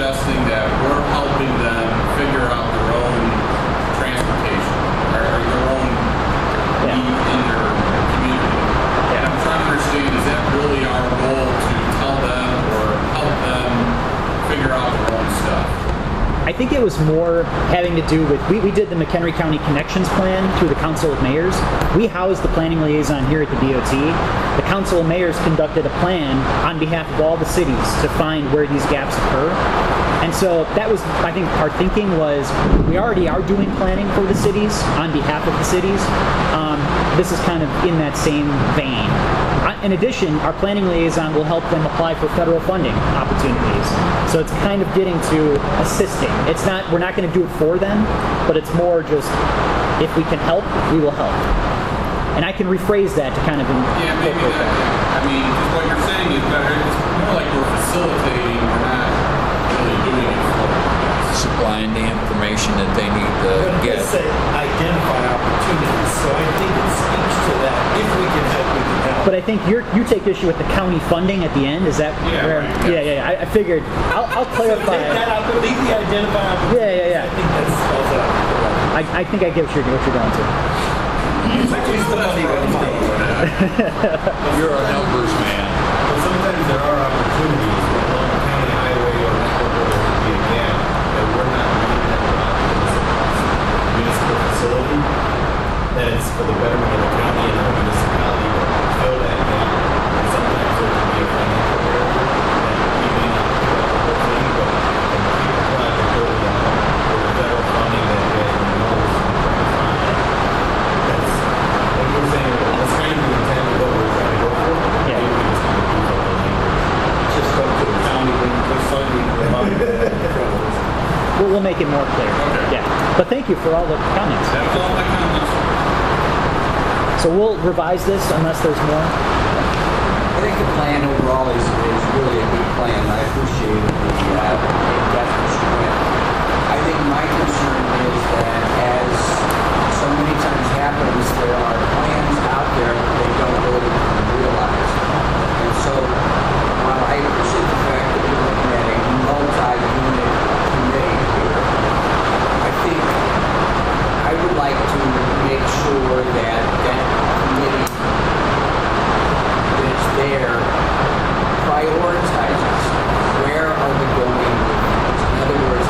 suggesting that we're helping them figure out their own transportation or their own need in their community. And I'm trying to understand, is that really our goal to tell them or help them figure out their own stuff? I think it was more having to do with, we did the McHenry County Connections Plan through the Council of Mayors. We housed the planning liaison here at the DOT. The Council of Mayors conducted a plan on behalf of all the cities to find where these gaps occur. And so that was, I think, our thinking was, we already are doing planning for the cities on behalf of the cities. This is kind of in that same vein. In addition, our planning liaison will help them apply for federal funding opportunities. So it's kind of getting to assisting. It's not, we're not going to do it for them, but it's more just, if we can help, we will help. And I can rephrase that to kind of maybe that. I mean, what you're saying is better. It's more like we're facilitating. We're not really doing it for them. Supplying the information that they need to get. Let's say identify opportunities. So I think it speaks to that. If we can help, we can help. But I think you take issue with the county funding at the end. Is that where? Yeah. I figured. I'll clarify. Take that out, but leave the identify opportunities. Yeah. I think that spells out. I think I get what you're going to. You're a numbers man. But sometimes there are opportunities along the county highway or network where there could be a gap that we're not meeting that municipal facility. That it's for the betterment of the county and the municipality to fill that gap. And sometimes there can be a financial barrier that we may not do the whole thing, but if we apply the ability to help with the federal funding that we knows that's like you were saying, that's kind of the intent of what we're trying to go for. Yeah. Maybe we just need to beef up the language. Just up to the county when we're funding the money. We'll make it more clear. Okay. Yeah. But thank you for all the comments. That was all my comments. So we'll revise this unless there's more. I think the plan overall is really a good plan. I appreciate the in-depth description. I think my concern is that as so many times happens, there are plans out there that they don't really realize. And so while I appreciate the fact that we're looking at a multi-unit committee here, I think I would like to make sure that that committee that's there prioritizes where are we going with things. In other words,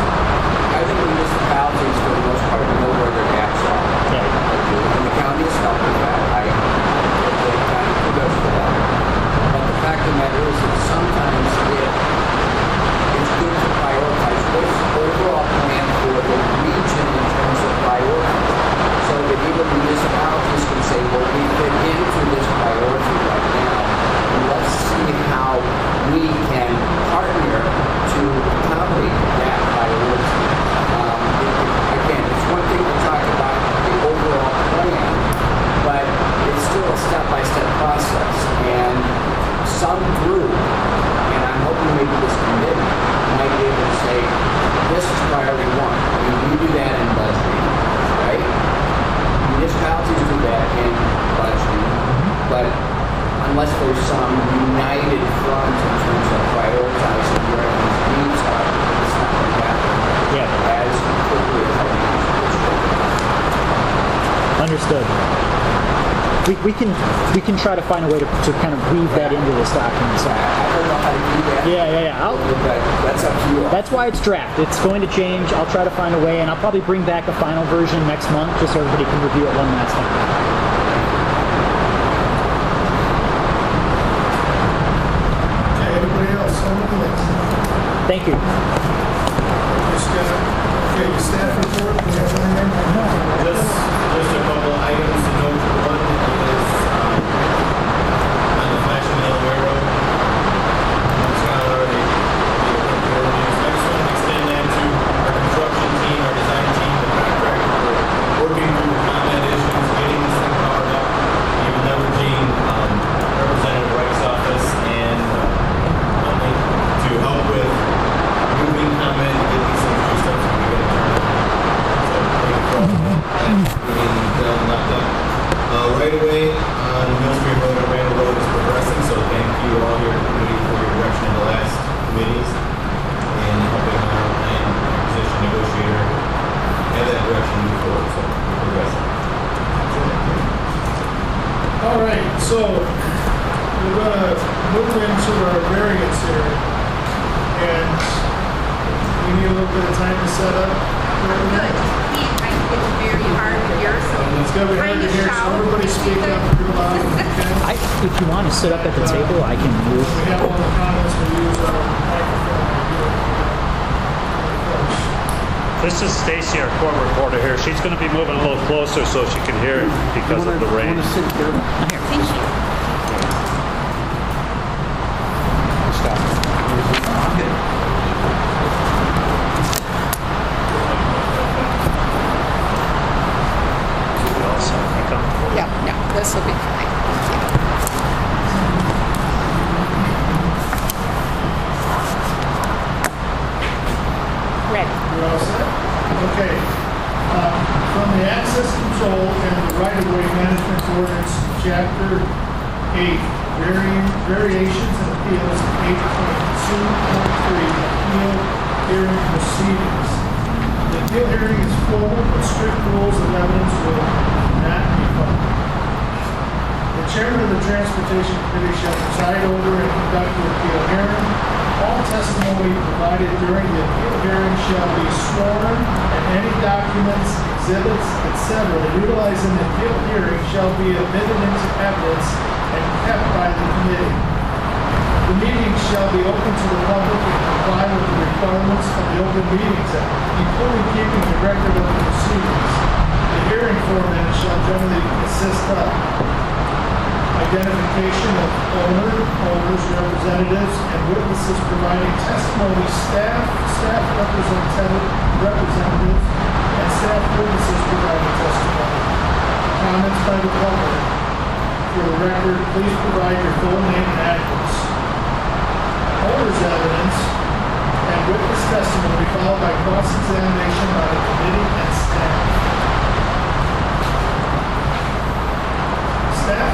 I think municipalities for the most part know where their gaps are. And the county has helped with that. I give the county kudos for that. But the fact of the matter is that sometimes it's good to prioritize what's the overall plan for the region in terms of priorities. So that even municipalities can say, well, we fit into this priority right now, and let's see how we can partner to accommodate that priority. Again, it's one thing to talk about the overall plan, but it's still a step-by-step process. And some group, and I'm hoping maybe this committee, might be able to say, this is priority one. I mean, we do that in budgeting, right? Municipalities do that in budgeting, but unless there's some united front in terms of prioritizing where these needs are, it's not going to happen as quickly as I think it should. Understood. We can try to find a way to kind of weave that into this document. So. I don't know how to do that. Yeah. But that's up to you. That's why it's draft. It's going to change. I'll try to find a way, and I'll probably bring back a final version next month just so everybody can review it one last time. Okay, everybody else, on the list. Thank you. Okay, staff report, do you have anything? Just a couple of items to note. One is on the Flashing Mill Railroad. It's kind of already I just want to extend that to our construction team, our design team, the contractor. We're working through the comment issues, getting this thing powered up, even leveraging Representative Wright's office and to help with moving comment and get these things juiced up so we can get it turned on. So thank you for all of that. little bit of time to set up? Good. It's very hard to hear, so It's gonna be hard to hear, so everybody speak up real loud if you can. If you want to sit up at the table, I can move. We have all the comments, we use our microphone. This is Stacy, our court reporter here. She's going to be moving a little closer so she can hear it because of the rain. thank you. Yeah, this will be fine. Ready. You're all set? Okay. From the access control and the right-of-way management ordinance, chapter 8, variations and appeals, 8.2.3, appeal hearing proceedings. The appeal hearing is formal, but strict rules of evidence will not be followed. The chairman of the Transportation Committee shall preside over and conduct the appeal hearing. All testimony provided during the appeal hearing shall be sworn, and any documents, exhibits, etc. utilized in the appeal hearing shall be admitted into evidence and kept by the committee. The meeting shall be open to the public and comply with the requirements of the Open Meetings Act, including keeping the record of the proceedings. The hearing format shall generally consist of identification of owners, representatives, and witnesses providing testimony, staff representatives, and staff witnesses providing testimony. Comments by the public. For the record, please provide your full name and address. Owner's evidence and witness testimony followed by cross-examination by the committee and staff. Staff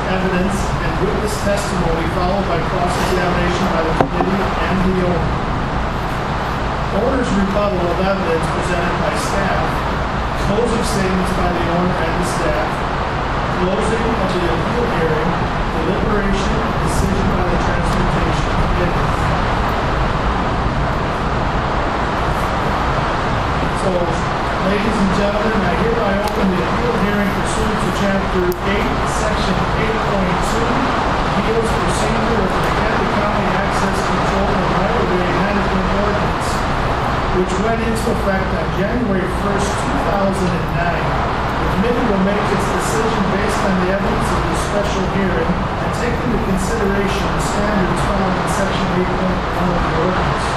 evidence and witness testimony followed by cross-examination by the committee and the owner. Owner's rebuttal of evidence presented by staff. Closing statements by the owner and the staff. Closing of the appeal hearing. Deliberation and decision by the Transportation Committee. So, ladies and gentlemen, I hereby open the appeal hearing pursuant to Chapter 8, Section 8.2, Appeals Procedure of the McHenry County Access Control and Right-of-Way Management Ordinance, which went into effect on January 1st, 2009. The committee will make its decision based on the evidence of the special hearing and take into consideration the standards found in Section 8.1 of the ordinance.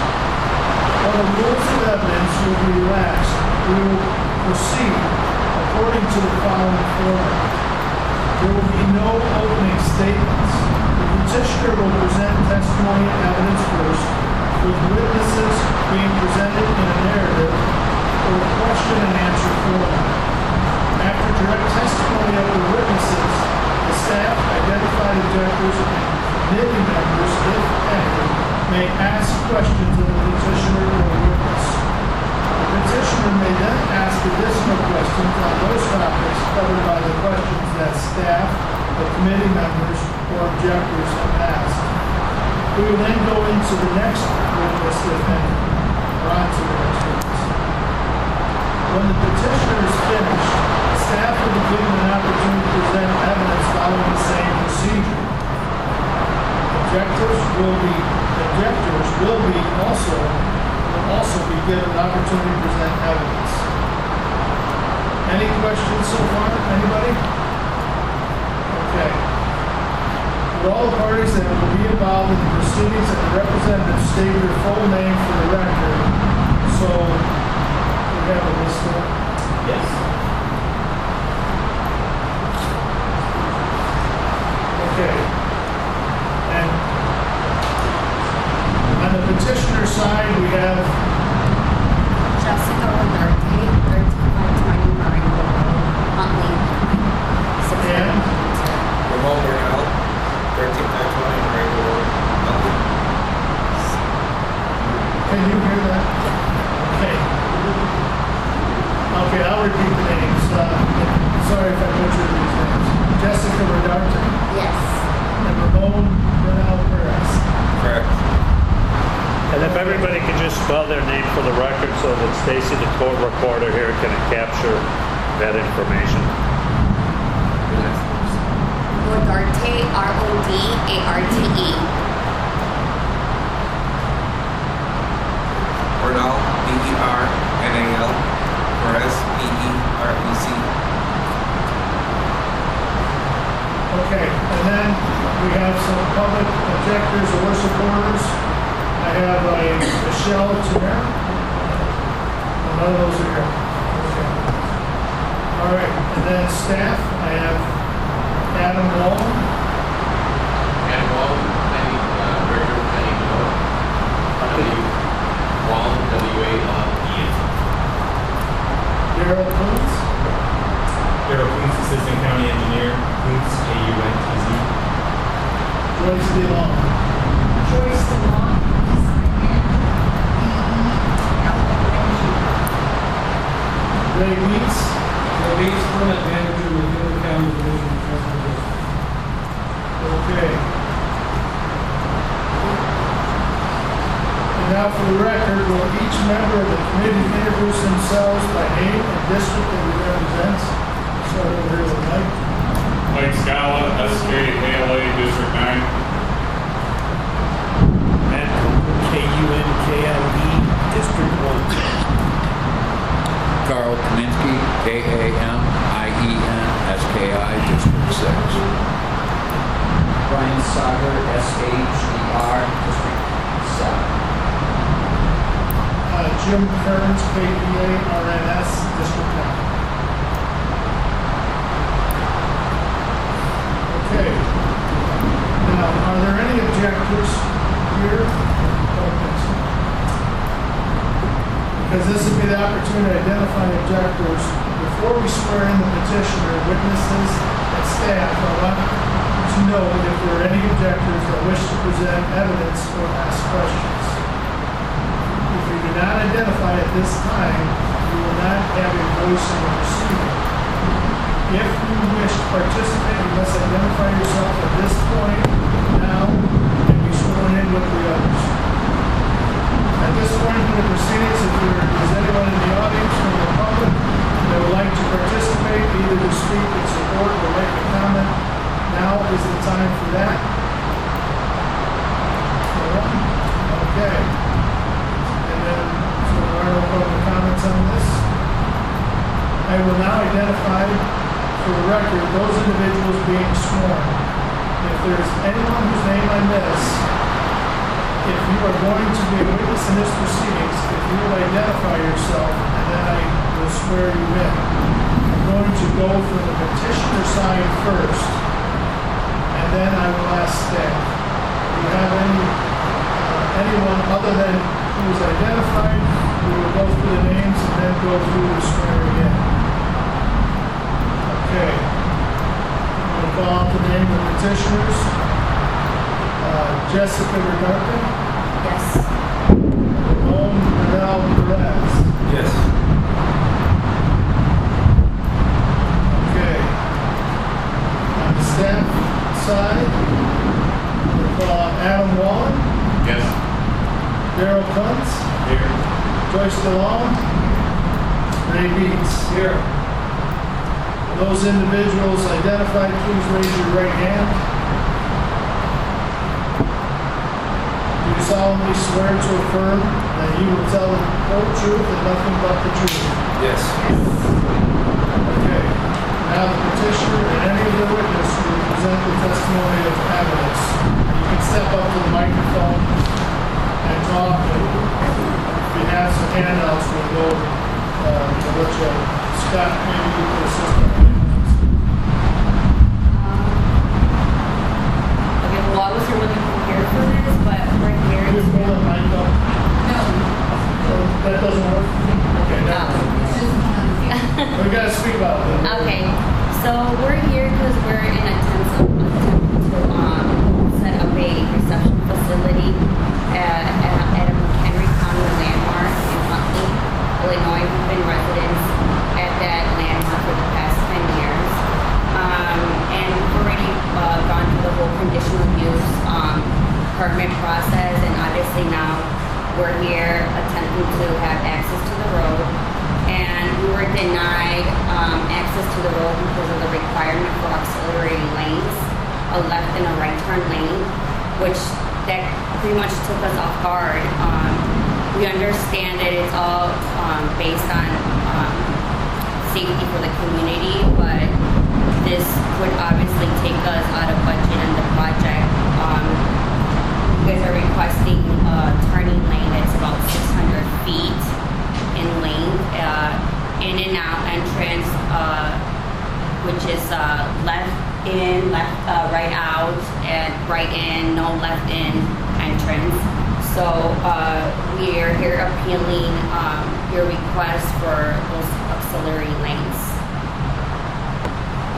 While the rules of evidence will be relaxed, we will proceed according to the following format. There will be no opening statements. The petitioner will present testimony and evidence first, with witnesses being presented in a narrative or question and answer format. After direct testimony of the witnesses, the staff, identified objectors, and committee members, if any, may ask questions of the petitioner or witness. The petitioner may then ask additional questions on those topics covered by the questions that staff, the committee members, or objectors have asked. We will then go into the next witness, if any, or on to the next witness. When the petitioner is finished, staff will be given an opportunity to present evidence following the same procedure. Objectors will also be given an opportunity to present evidence. Any questions so far? Anybody? Okay. For all the parties that will be involved in the proceedings and the representatives state their full name for the record. So, we have a list there? Yes. Okay. And on the petitioner side, we have Jessica Rodarte, 1320 Marine Road, Huntley. and Ramon Burnell, 1320 Marine Road, Huntley. can you hear that? Okay. Okay, I'll repeat the names. Sorry if I butchered these names. Jessica Rodarte Yes. and Ramon Bernal Perez. Correct. And if everybody could just spell their name for the record so that Stacy, the court reporter here, can capture that information. Rodarte, R-O-D-A-R-T-E. Bernal, B-E-R-N-A-L, Perez, P-E-R-E-Z. Okay, and then we have some public objectors or supporters. I have a Michelle Turner. None of those are here. Okay. All right, and then staff, I have Adam Wall, And Penny, Director Penny Moore. W-A-L-E. Daryl Coons, Darrell Koontz, Assistant County Engineer, Koontz, K-U-N-T-Z. Joyce DeLong, Joyce DeLong, S-I-N-D-E-L-O-N-G. Ray Weeds, Base permit manager with Taylor County Division of Transportation. okay. And now for the record, will each member of the committee introduce themselves by name and district that he represents? Start over here with Mike. Mike Scala, S-K-A-L-A, District 9. Matt Cooper, K-U-N-K-L-E, District 1. Carl Kaminsky, K-A-M-I-E-N-S-K-I, District 6. Brian Sager, S-H-E-R, District 7. Jim Kearns, K-E-A-R-N-S, District 1. Okay. Now, are there any objectors here? Because this would be the opportunity to identify objectors. Before we swear in the petitioner, witnesses, and staff, I want to know if there are any objectors that wish to present evidence or ask questions. If you do not identify at this time, you will not have a voice in the proceeding. If you wish to participate, you must identify yourself at this point, now, and be sworn in with the others. At this point in the proceedings, if there is anyone in the audience from the public that would like to participate, either to speak in support or make a comment, now is the time for that. Okay. And then, so there are no public comments on this. I will now identify, for the record, those individuals being sworn. If there is anyone whose name I miss, if you are going to be a witness in this proceedings, if you will identify yourself, and then I will swear you in. I'm going to go from the petitioner side first, and then I will ask staff. Do you have anyone other than who is identified? We will go through the names and then go through the swearing in. Okay. I'm going to call out the name of the petitioners. Jessica Rodarte. Yes. Ramon Bernal Perez. Yes. Okay. On the staff side, we'll call out Adam Wallen, Yes. Daryl Kuntz, Here. Joyce DeLong, Ray Beats. Here. Those individuals identified, please raise your right hand. Do you solemnly swear to affirm that you will tell the whole truth and nothing but the truth? Yes. Okay. Now the petitioner and any of the witness will present the testimony of evidence. You can step up to the microphone and talk. If you have some handouts, we'll go, we'll let you, Scott, maybe you can assist me. Okay, well, I was really prepared for this, but we're here Can you pull the to... mic up? No. That doesn't work? Okay, No. we gotta speak about it. Okay, so we're here because we're in attempt to set up a reception facility at a McHenry County landmark in Huntley, Illinois. We've been residents at that landmark for the past 10 years. And we've already gone through the whole conditional use permit process, and obviously now card. We understand that it's all based on safety for the community, but this would obviously take us out of budget in the project. You guys are requesting a turning lane that's about 600 feet in length, in and out entrance, which is left in, right out, and right in, no left in entrance. So we are here appealing your request for those auxiliary lanes.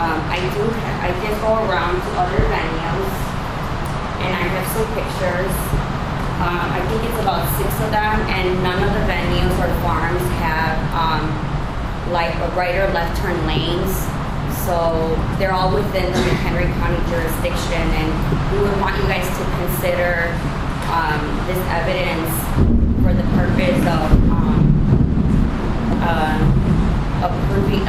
I did go around to other venues, and I have some pictures. I think it's about 6 of them, and none of the venues or farms have like a right or left turn lanes. So they're all within the McHenry County jurisdiction, and we would want you guys to consider this evidence for the purpose of approving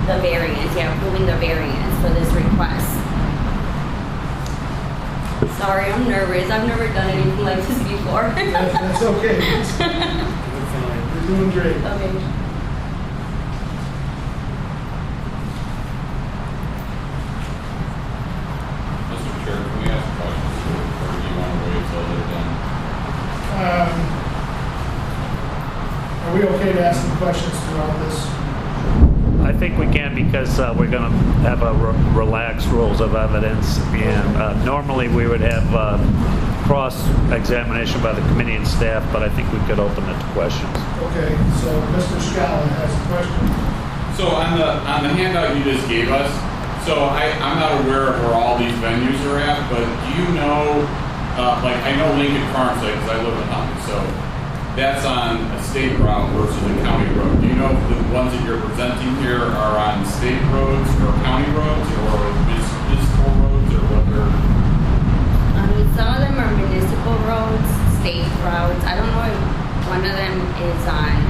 the variance. Yeah, approving the variance for this request. Sorry, I'm nervous. I've never done anything like this before. That's okay. You're doing great. Okay. Mr. Chair, can we ask questions, or do you want to wait till they're done? Are we okay to ask some questions throughout this? I think we can because we're going to have a relaxed rules of evidence. And normally we would have cross-examination by the committee and staff, but I think we could open it to questions. Okay, so Mr. Scallon has a question. So on the handout you just gave us, so I'm not aware of where all these venues are at, but do you know, like I know Lincoln Farmside because I live in Huntley, so that's on a state route versus a county road. Do you know if the ones that you're presenting here are on state roads or county roads or municipal roads or what they're? Some of them are municipal roads, state routes. I don't know if one of them is on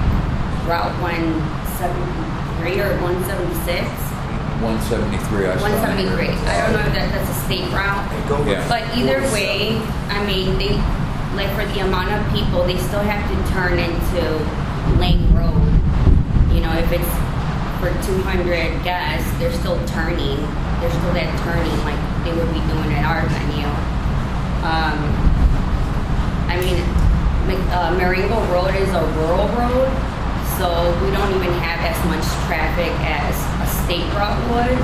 Route 173 or 176. 173, I saw. 173. I don't know if that's a state route. Yeah. But either way, I mean, they, like for the amount of people, they still have to turn into Lane Road. You know, if it's for 200 guests, they're still turning. They're still that turning like they would be doing at our venue. I mean, Marengo Road is a rural road, so we don't even have as much traffic as a state route would.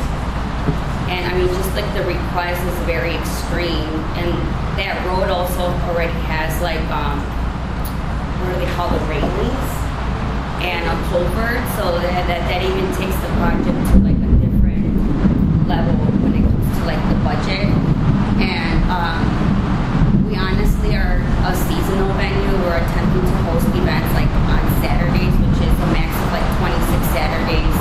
And I mean, just like the request is very extreme, and that road also already has like, what do they call the railings and a culvert, so that even takes the project to like a different level when it comes to like the budget. And we honestly are a seasonal venue. We're attempting to host events like on Saturdays, which is a max of like 26 Saturdays.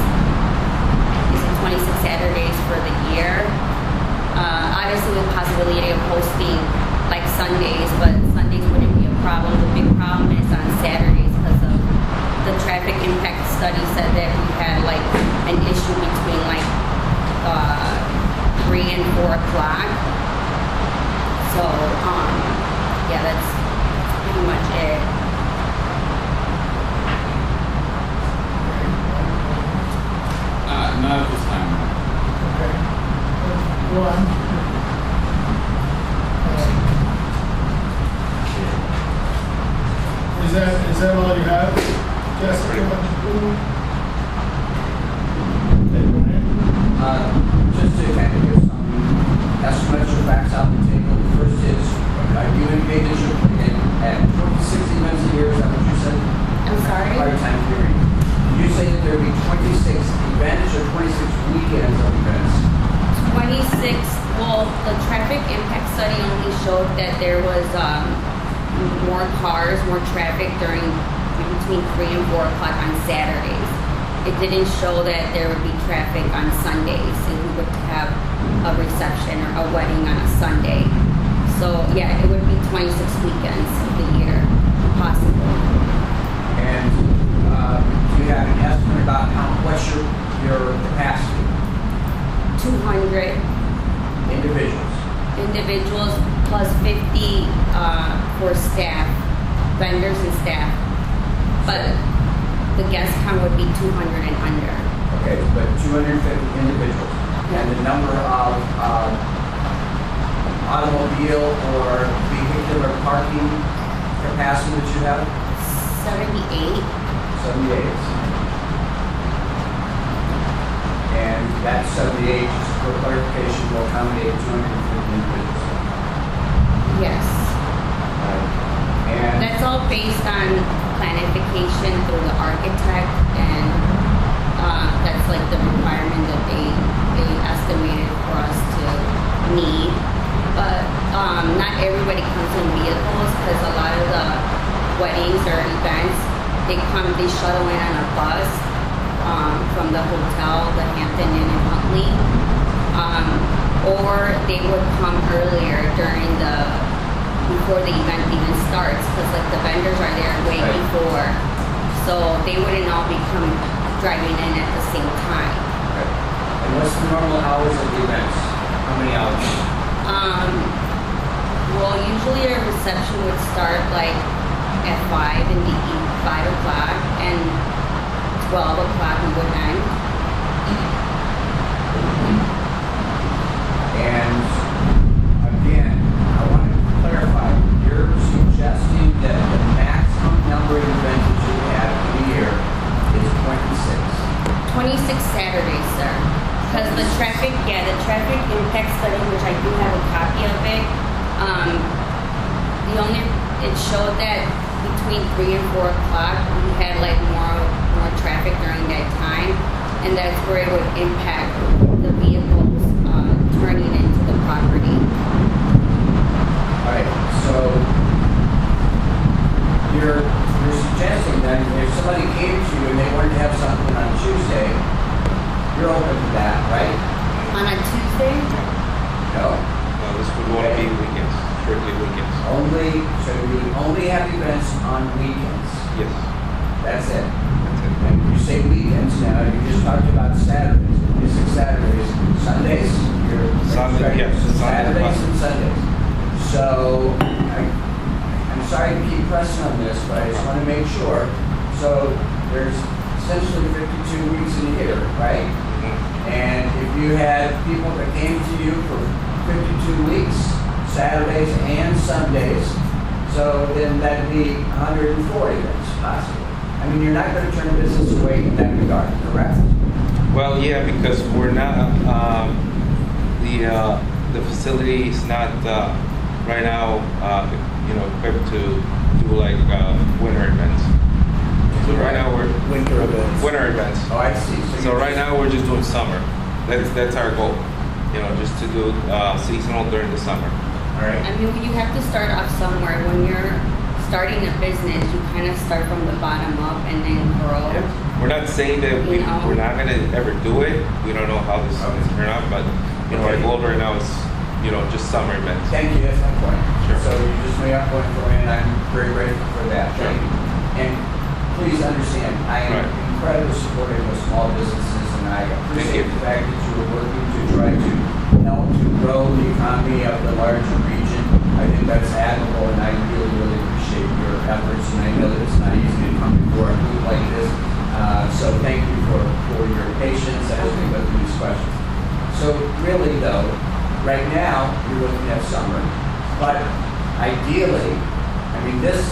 Is it 26 Saturdays for the year? Obviously with the possibility of hosting like Sundays, but Sundays wouldn't be a problem. The big problem is on Saturdays because of the traffic impact study said that we had like an issue between like 3 and 4 o'clock. So, yeah, that's pretty much it. Not at this time. Okay. Go on. Is that all you have? Jessica? Just to kind of give some estimates or facts out the table. The first is, you indicated at 26 events a year, is that what you said? I'm sorry? Lifetime period. Did you say that there would be 26 events or 26 weekends of events? 26, well, the traffic impact study only showed that there was more cars, more traffic during between 3 and 4 o'clock on Saturdays. It didn't show that there would be traffic on Sundays and we would have a reception or a wedding on a Sunday. So yeah, it would be 26 weekends of the year possible. And do you have an estimate about what's your capacity? 200. Individuals? individuals plus 50 for staff, vendors and staff. But the guest count would be 200 and under. Okay, but 250 individuals. And the number of automobile or vehicular parking capacity that you have? 78. 78. And that 78, just for clarification, will accommodate 250 individuals. Yes. And That's all based on planification through the architect, and that's like the requirement that they estimated for us to need. But not everybody comes in vehicles, because a lot of the weddings or events, they shuttle in on a bus from the hotel, the Hampton Inn in Huntley, or they would come earlier before the event even starts, because like the vendors are there way Right. before, so they wouldn't all be driving in at the same time. okay. And what's the normal hours of the events? How many hours? Well, usually a reception would start like at 5 in the 5 o'clock, and 12 o'clock we would end. And again, I want to clarify, you're suggesting that the maximum number of events that you have in a year is 26. 26 Saturdays, sir. Because the traffic impact study, which I do have a copy of it, it showed that between 3 and 4 o'clock, we had like more traffic during that time, and that's where it would impact the vehicles turning into the property. All right, so you're suggesting that if somebody came to you and they wanted to have something on Tuesday, you're open to that, right? On a Tuesday, No? No, this would want to be weekends, strictly weekends. So you would only have events on weekends. Yes, That's it. that's it. And you say weekends now, you just talked about Saturdays. Is it Saturdays? Sundays? Sunday, yes. Saturdays and Sundays. So, I'm sorry to keep pressing on this, but I just want to make sure. So, there's essentially 52 weeks in a year, right? And if you had people that came to you for 52 weeks, Saturdays and Sundays, so then that'd be 140 events, possibly. I mean, you're not going to turn business away in that regard, correct? Well, yeah, because we're not, the facility is not, right now, equipped to do like, winter events. So right now we're, Winter events. winter events. Oh, I see. So right now we're just doing summer. That's our goal, just to do, seasonal during the summer. All right. I mean, you have to start off somewhere. When you're starting a business, you kind of start from the bottom up and then grow. We're not saying that You know. we're not gonna ever do it. We don't know how this is gonna turn out, but our goal right now is, just summer events. Thank you, that's my point. Sure. So you just made up point for me, and I'm very grateful for that. Sure. Thank you. And please understand, I am Right. incredibly supportive of small businesses, and I appreciate you. the fact that you are working to try to help to grow the economy of the larger region. I think that's admirable, and I really, really appreciate your efforts, and I know that it's not easy to come before a group like this. So thank you for your patience as we go through these questions. So really though, right now, you're looking at summer, but ideally, I mean, this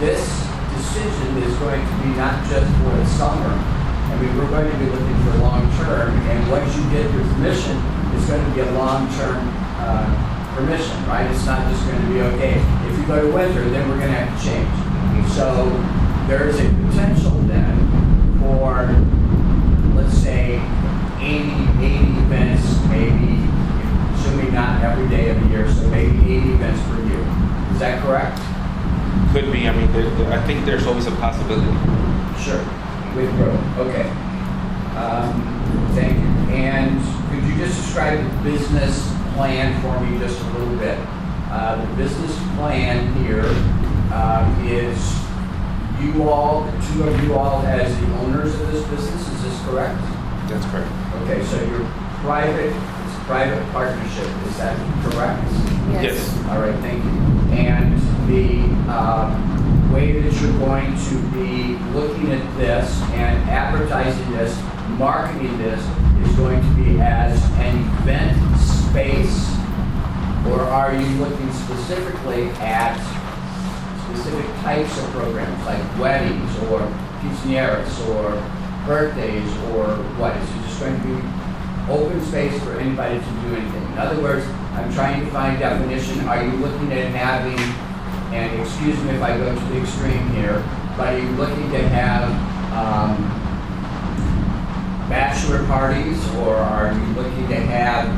decision is going to be not just for the summer. I mean, we're going to be looking for long term, and once you get your permission, it's going to be a long-term permission, right? It's not just going to be, okay, if you go to winter, then we're going to have to change. So there is a potential then for, let's say, 80 events, maybe, assuming not every day of the year, so maybe 80 events per year. Is that correct? Could be. I mean, I think there's always a possibility. Sure. With growth. Okay. Thank you. And could you just describe the business plan for me just a little bit? The business plan here is you all, the two of you all as the owners of this business. Is this correct? That's correct. Okay, so you're private, it's private partnership, is that correct? Yes. All right, thank you. And the way that you're going to be looking at this and advertising this, marketing this, is going to be as an event space, or are you looking specifically at specific types of programs, like weddings, or quinceañeras, or birthdays, or what? Is it just going to be open space for anybody to do anything? In other words, I'm trying to find definition. Are you looking at having, and excuse me if I go to the extreme here, but are you looking to have bachelor parties, or are you looking to have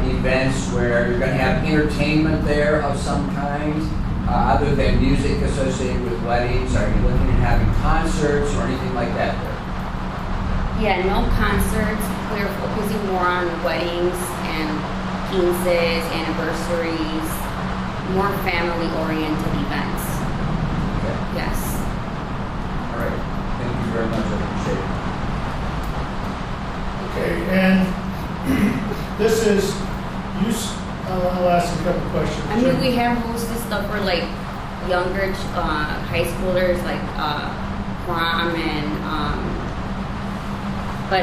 events where you're going to have entertainment there of some kind, other than music associated with weddings? Are you looking at having concerts or anything like that there? Yeah, no concerts. We're focusing more on weddings and quinces, anniversaries, more family-oriented events. Okay. Yes. All right. Thank you very much. I appreciate it. Okay, and this is, I'll ask a couple questions. I mean, we have hosted stuff for like younger high schoolers, like prom and but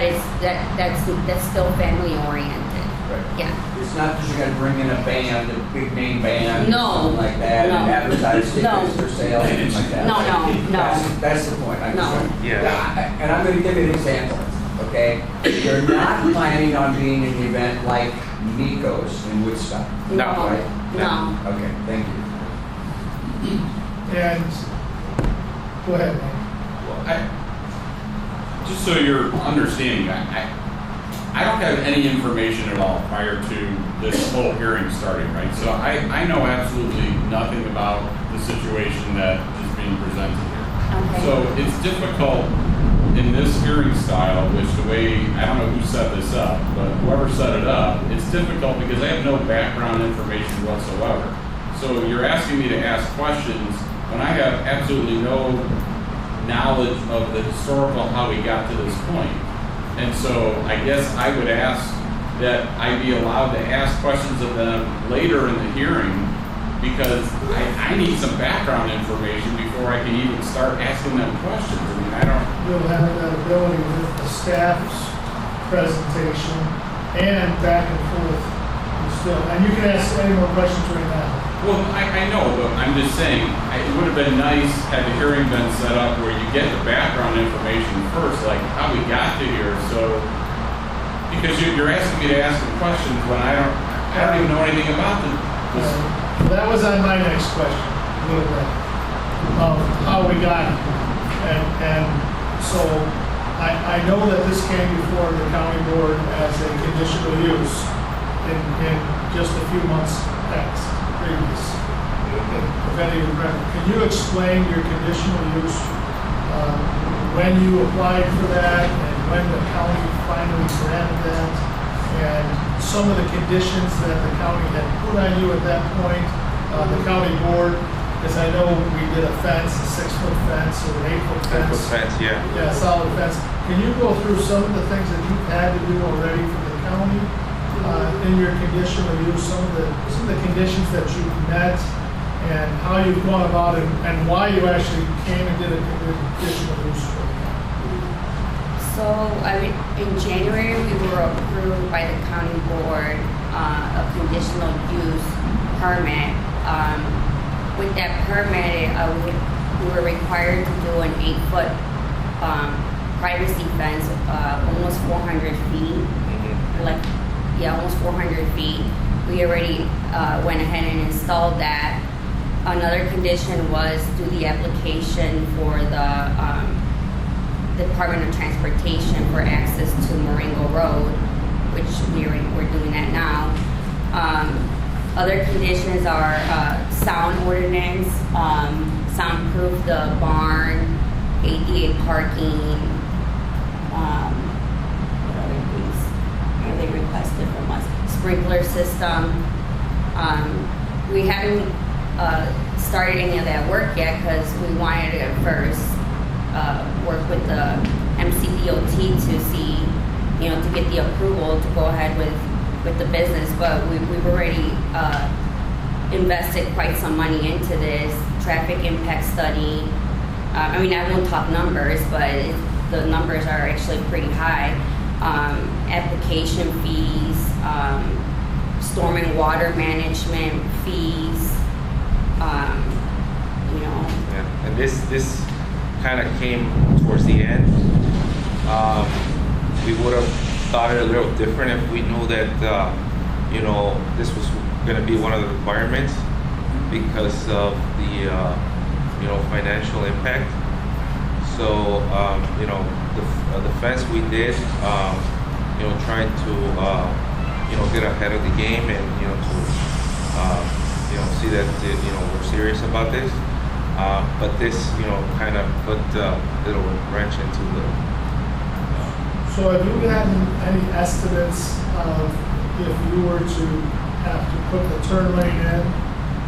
that's still family oriented. Right. Yeah. It's not that you're going to bring in a band, a big name band, No. something like that, No. and advertise tickets No. for sale, anything like that. No. That's the point. I'm just No. trying- Yeah. And I'm going to give you an example. Okay, you're not planning on being in an event like Nico's in Woodstock. No. Right? No. Okay, thank you. And, go ahead, Mike. Well, just so you're understanding, I don't have any information at all prior to this whole hearing starting, right? So I know absolutely nothing about the situation that is being presented here. Okay. So it's difficult in this hearing style, which the way, I don't know who set this up, but whoever set it up, it's difficult because I have no background information whatsoever. So you're asking me to ask questions when I have absolutely no knowledge of the historical, how we got to this point. And so I guess I would ask that I be allowed to ask questions of them later in the hearing, because I need some background information before I can even start asking them questions. I mean, I don't. You'll have that ability with the staff's presentation and back and forth. And you can ask any more questions right now. Well, I know, but I'm just saying, it would have been nice had the hearing been set up where you get the background information first, like how we got to here. So, because you're asking me to ask some questions when I don't even know anything about this. That was on my next question, a little bit, of how we got here. And so I know that this came before the county board as a conditional use in just a few months past, previous. If any of you remember. Can you explain your conditional use, when you applied for that and when the county finally granted that, and some of the conditions that the county had put on you at that point, the county board, because I know we did a fence, a 6-foot fence or an 8-foot fence. 10-foot fence, yeah. Yeah, solid fence. Can you go through some of the things that you've had to do already for the county in your conditional use, some of the conditions that you've met, and how you've gone about it, and why you actually came and did a conditional use for the county? So, in January, we were approved by the county board a conditional use permit. With that permit, we were required to do an 8-foot privacy fence, almost 400 feet. Almost 400 feet. We already went ahead and installed that. Another condition was do the application for the Department of Transportation for access to Marengo Road, which we're doing that now. Other conditions are sound ordinance, soundproof the barn, ADA parking, what other things are they requested from us? Sprinkler system. We haven't started any of that work yet because we wanted to first work with the MCDOT to see, to get the approval to go ahead with with the business, but we've already invested quite some money into this traffic impact study. I mean, I won't talk numbers, but the numbers are actually pretty high. Application fees, storm and water management fees, you know. Yeah. And this kind of came towards the end. We would have thought it a little different if we knew that, you know, this was going to be one of the requirements because of the, you know, financial impact. So, you know, the fence we did, you know, trying to, you know, get ahead of the game and, you know, to, you know, see that, you know, we're serious about this. But this, you know, kind of put a little wrench into the. So have you gotten any estimates of if you were to have to put the turn lane in?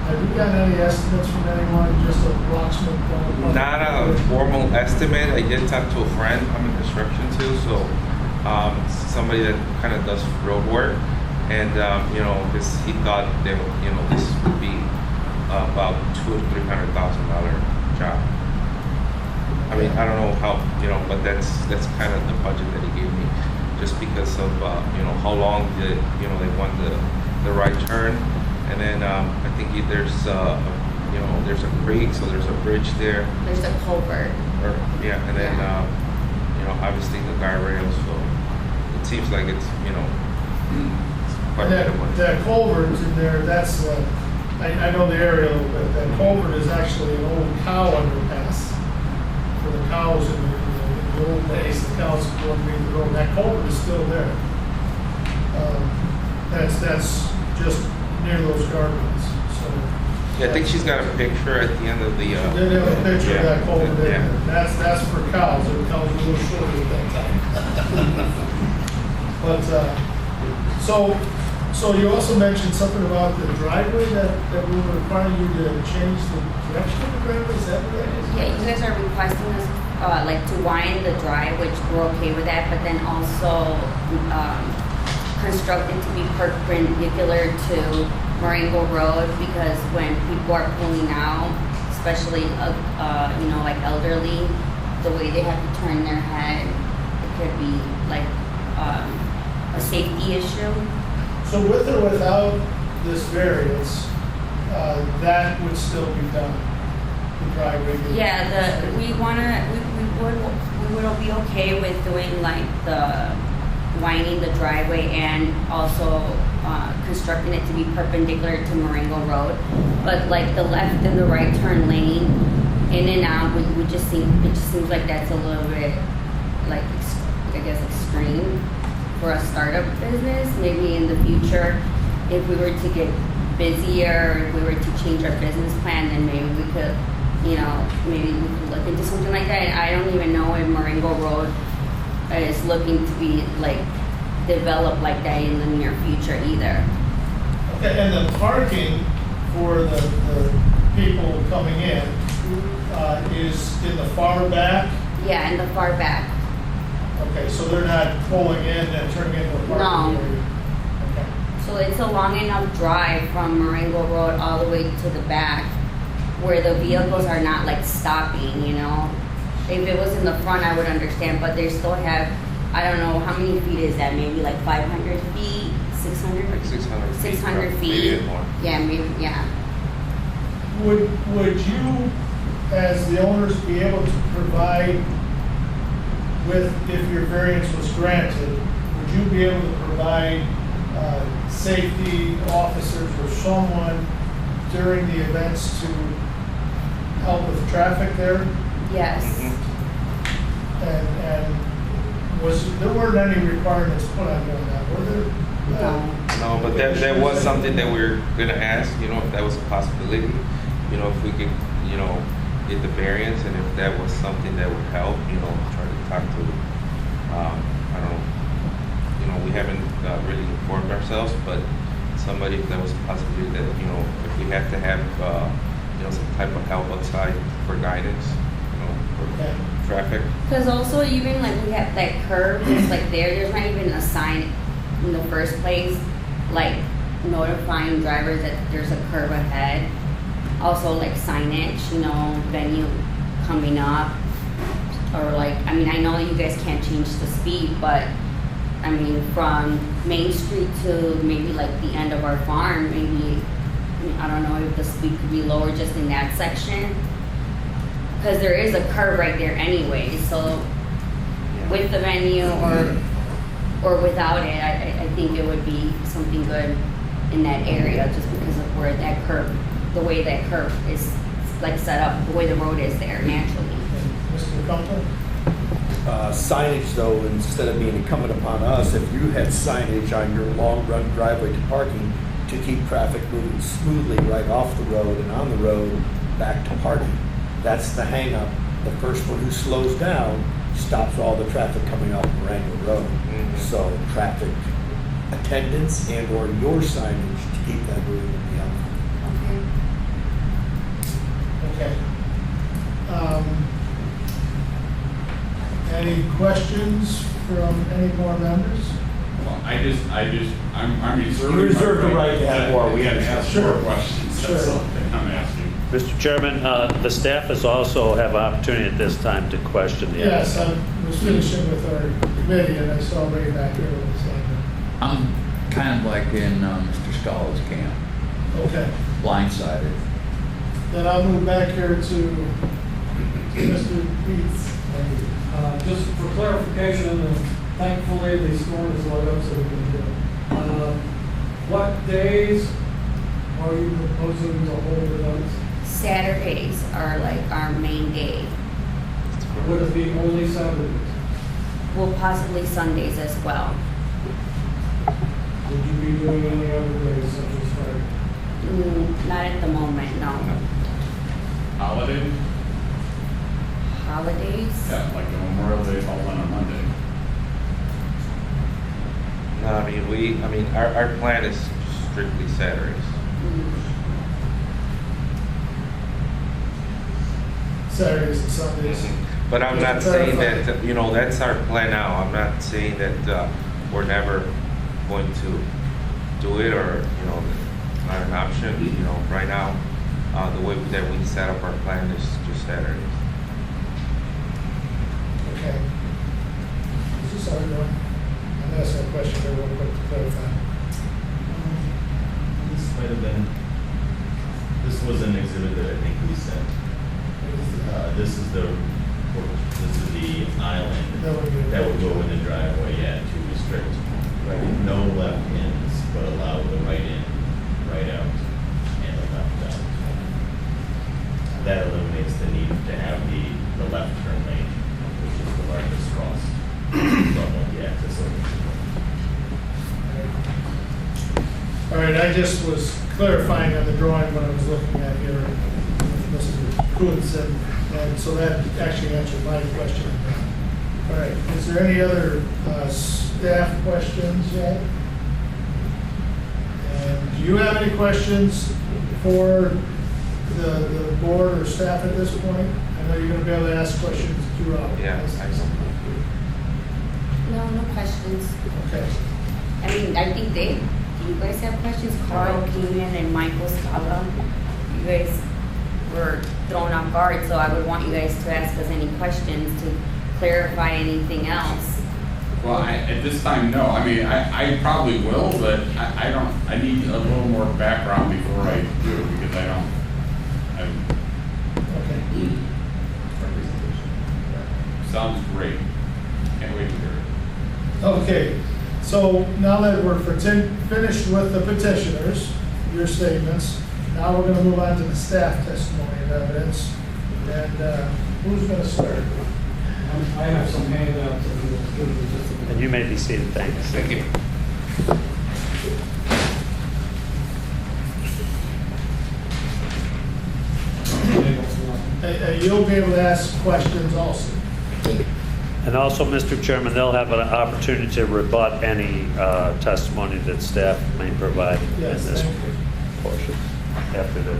Have you gotten any estimates from anyone, just approximate? Not a formal estimate. I did talk to a friend. I'm in construction too, so somebody that kind of does road work, and you know, he thought that, you know, this would be about $200,000 to $300,000 job. I mean, I don't know how, you know, but that's kind of the budget that he gave me, just because of you know, how long you know, they want the right turn, and then I think there's you know, there's a creek, so there's a bridge there. There's a culvert. Yeah, and then you know, obviously the guardrails. So it seems like it's, you know, quite a bit of money. That culvert in there, that's I know the area a little bit. That culvert is actually an old cow underpass for the cows in the old days. The cows going to the road. That culvert is still there. That's just near those guardrails. So Yeah, I think she's got a picture at the end of the. they have a picture of that culvert there. Yeah. That's for cows. The cows were a little shorter at that time. But so you also mentioned something about the driveway that will require you to change the direction of the driveway. Is that what that is? Yeah, you guys are requesting us like to widen the drive, which we're okay with that, but then also construct it to be perpendicular to Marengo Road, because when people are pulling out, especially you know, like elderly, the way they have to turn their head, it could be like a safety issue. So with or without this variance, that would still be done. The driveway. Yeah, we would be okay with doing like the winding the driveway and also constructing it to be perpendicular to Marengo Road. But like the left and the right turn lane, in and out, it just seems like that's a little bit like, I guess, extreme for a startup business. Maybe in the future, if we were to get busier, if we were to change our business plan, then maybe we could, you know, maybe we could look into something like that. And I don't even know if Marengo Road is looking to be like developed like that in the near future either. Okay, and the parking for the people coming in is in the far back? Yeah, in the far back. Okay, so they're not pulling in and turning into a parking area? Okay. So it's a long enough drive from Marengo Road all the way to the back where the vehicles are not like stopping, you know. If it was in the front, I would understand, but they still have, I don't know, how many feet is that? Maybe like 500 feet, 600? Like 600 feet. 600 feet. Maybe more. Yeah, maybe, yeah. Would you, as the owners, be able to provide if your variance was granted, would you be able to provide safety officers or someone during the events to help with traffic there? Yes. Mm-hmm. And there weren't any requirements put on doing that, were there? No, but that was something that we were gonna ask, you know, if that was a possibility, you know, if we could, you know, get the variance, and if that was something that would help, you know, try to talk to, I don't know, you know, we haven't really informed ourselves, but somebody, if that was a possibility that, you know, if we have to have, you know, some type of help outside for guidance, you know, for traffic. Because also even like we have that curve, it's like there's not even a sign in the first place. like notifying drivers that there's a curve ahead. Also like signage, venue coming up. Or like, I mean, I know you guys can't change the speed, but I mean, from Main Street to maybe like the end of our farm, maybe, I don't know if the speed could be lower just in that section. Because there is a curve right there anyway, so with the venue or without it, I think it would be something good in that area just because of where that curve, the way that curve is like set up, the way the road is there naturally. Mr. Copeland? Signage though, instead of being incumbent upon us, if you had signage on your long run driveway to parking to keep traffic moving smoothly right off the road and on the road back to parking, that's the hang up. The first one who slows down stops all the traffic coming off Marengo Road. Mhm. So traffic attendance and or your signage to keep that moving would be helpful. Okay. Okay. Any questions from any more members? Well, I'm reserving. You reserve the right to have more. We had to ask Sure. more questions. That's Sure. all that I'm asking. Mr. Chairman, the staff has also have opportunity at this time to question the Yes, applicant. I was finishing with our committee and I saw Ray back here with the same. I'm kind of like in Mr. Scala's camp, Okay, blindsided. then I'll move back here to Mr. Dietz. Just for clarification, and thankfully the storm is let up, so we can do it. What days are you proposing to hold events? Saturdays are like our main day. Would it be only Saturdays? Well, possibly Sundays as well. Would you be doing any other days such as Friday? Not at the moment, no. Holiday? Holidays? Yeah, like the Memorial Day falls on a Monday. No, I mean, our plan is strictly Saturdays. Saturdays and Sundays. But I'm Just not to saying clarify. that, that's our plan now. I'm not saying that we're never going to do it or, not an option. Right now, the way that we set up our plan is just Saturdays. Okay. Is this everyone? I'm gonna ask a question here real quick to clarify. This might have been, this was an exhibit that I think we sent. This is the island that would go in the driveway, to restrict no left ins, but allow the right in, right out, and the left out. That eliminates the need to have the left turn lane, which is the largest cross from the access over. All right, I just was clarifying on the drawing what I was looking at here with Mr. Kuntz, and so that actually answered my question. All right, is there any other staff questions yet? And do you have any questions for the board or staff at this point? I know you're going to be able to ask questions throughout. Yeah, excellent. No questions. Okay. I mean, I think do you guys have questions? Carl came in and Michael Scala. You guys were thrown off guard, so I would want you guys to ask us any questions to clarify anything else. Well, at this time, no. I mean, I probably will, but I need a little more background before I do it because Okay. Sounds great. Can't wait to hear it. Okay, so now that we're finished with the petitioners, your statements, now we're gonna move on to the staff testimony of evidence. And who's gonna start? I have some handouts that will give you just a minute. And you may be seated, thanks. Thank you. You'll be able to ask questions also. And also, Mr. Chairman, they'll have an opportunity to rebut any testimony that staff may provide in Yes, this thank you. portion after the.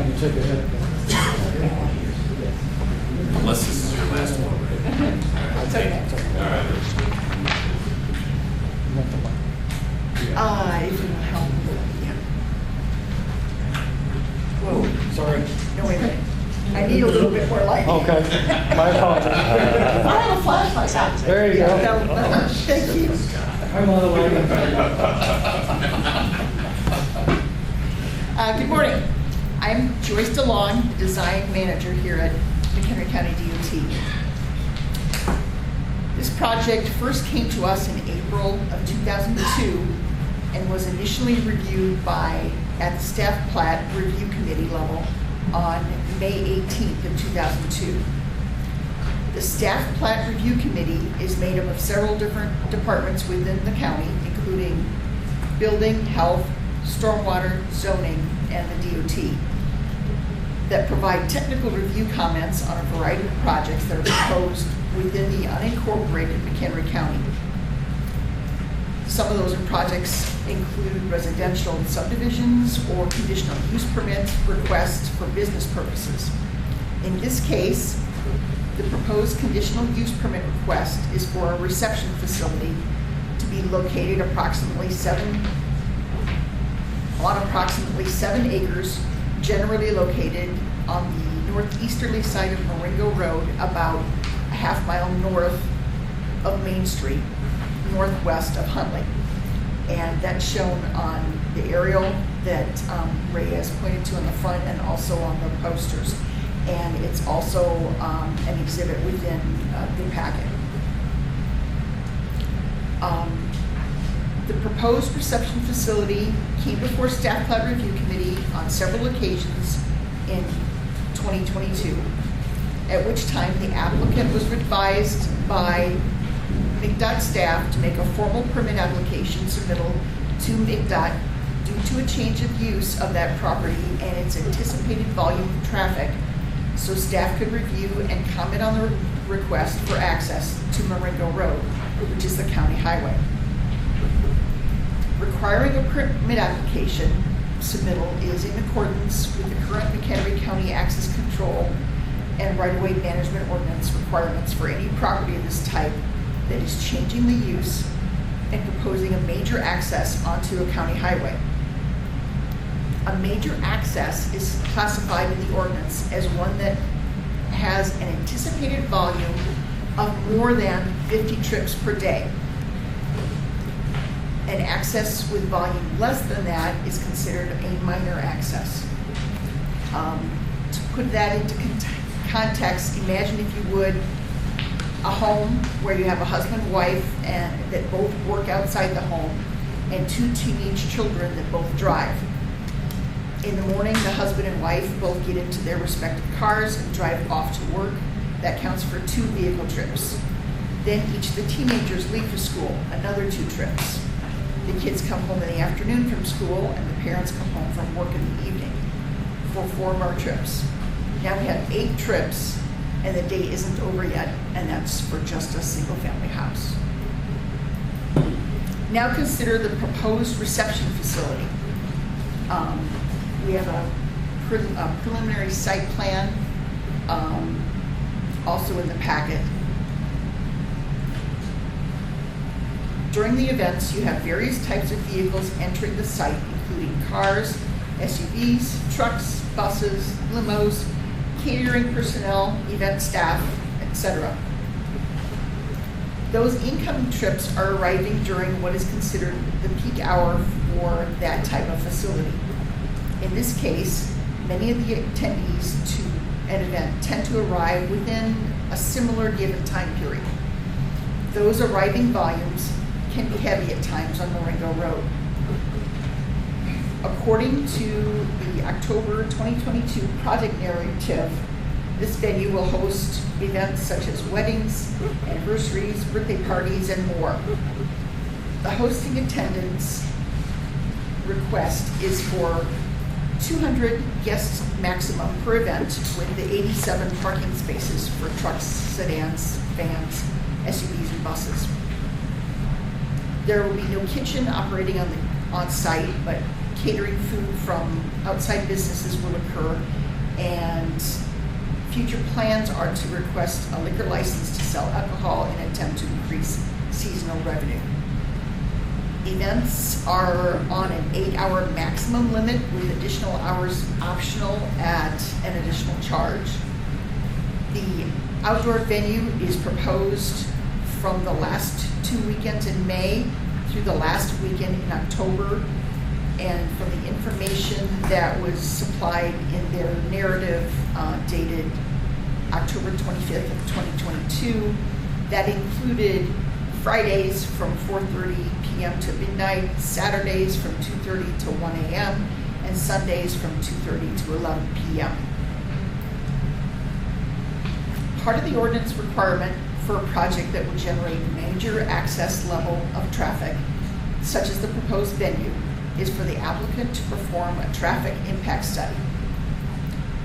kind of take a hit. Unless this is your last one, right? It's okay. All right. If you will help me, yeah. Whoa, Sorry. no, wait a minute. I need a little bit more light. Okay, my apologies. I have a flashlight out. There you go. Thank you. I'm on the way. Good morning. I'm Joyce DeLong, Design Manager here at McHenry County DOT. This project first came to us in April of 2002 and was initially reviewed at the Staff Plat Review Committee level on May 18th of 2002. The Staff Plat Review Committee is made up of several different departments within the county, including building, health, stormwater, zoning, and the DOT, that provide technical review comments on a variety of projects that are proposed within the unincorporated McHenry County. Some of those projects include residential subdivisions or conditional use permits requests for business purposes. In this case, the proposed conditional use permit request is for a reception facility to be located on approximately 7 acres, generally located on the northeasterly side of Marengo Road, about a half-mile north of Main Street, northwest of Huntley. And that's shown on the aerial that Ray has pointed to in the front and also on the posters. And it's also an exhibit within the packet. The proposed reception facility came before Staff Plat Review Committee on several occasions in 2022, at which time the applicant was advised by MCDOT staff to make a formal permit application submittal to MCDOT due to a change of use of that property and its anticipated volume of traffic, so staff could review and comment on the request for access to Marengo Road, which is the county highway. Requiring a permit application submittal is in accordance with the current McHenry County access control and right-of-way management ordinance requirements for any property of this type that is changing the use and proposing a major access onto a county highway. A major access is classified in the ordinance as one that has an anticipated volume of more than 50 trips per day. An access with volume less than that is considered a minor access. To put that into context, imagine, if you would, a home where you have a husband, wife, and that both work outside the home, and 2 teenage children that both drive. In the morning, the husband and wife both get into their respective cars and drive off to work. That counts for 2 vehicle trips. Then each of the teenagers leave for school, another 2 trips. The kids come home in the afternoon from school, and the parents come home from work in the evening for 4 more trips. Now we have 8 trips, and the day isn't over yet, and that's for just a single-family house. Now consider the proposed reception facility. We have a preliminary site plan also in the packet. During the events, you have various types of vehicles entering the site, including cars, SUVs, trucks, buses, limos, catering personnel, event staff, etc. Those incoming trips are arriving during what is considered the peak hour for that type of facility. In this case, many of the attendees to an event tend to arrive within a similar given time period. Those arriving volumes can be heavy at times on Marengo Road. According to the October 2022 project narrative, this venue will host events such as weddings, anniversaries, birthday parties, and more. The hosting attendance request is for 200 guests maximum per event, with the 87 parking spaces for trucks, sedans, vans, SUVs, and buses. There will be no kitchen operating on site, but catering food from outside businesses will occur, and future plans are to request a liquor license to sell alcohol in an attempt to increase seasonal revenue. Events are on an 8-hour maximum limit with additional hours optional at an additional charge. The outdoor venue is proposed from the last 2 weekends in May through the last weekend in October. And from the information that was supplied in their narrative dated October 25th of 2022, that included Fridays from 4:30 p.m. to midnight, Saturdays from 2:30 to 1 a.m., and Sundays from 2:30 to 11 p.m. Part of the ordinance requirement for a project that will generate major access level of traffic, such as the proposed venue, is for the applicant to perform a traffic impact study.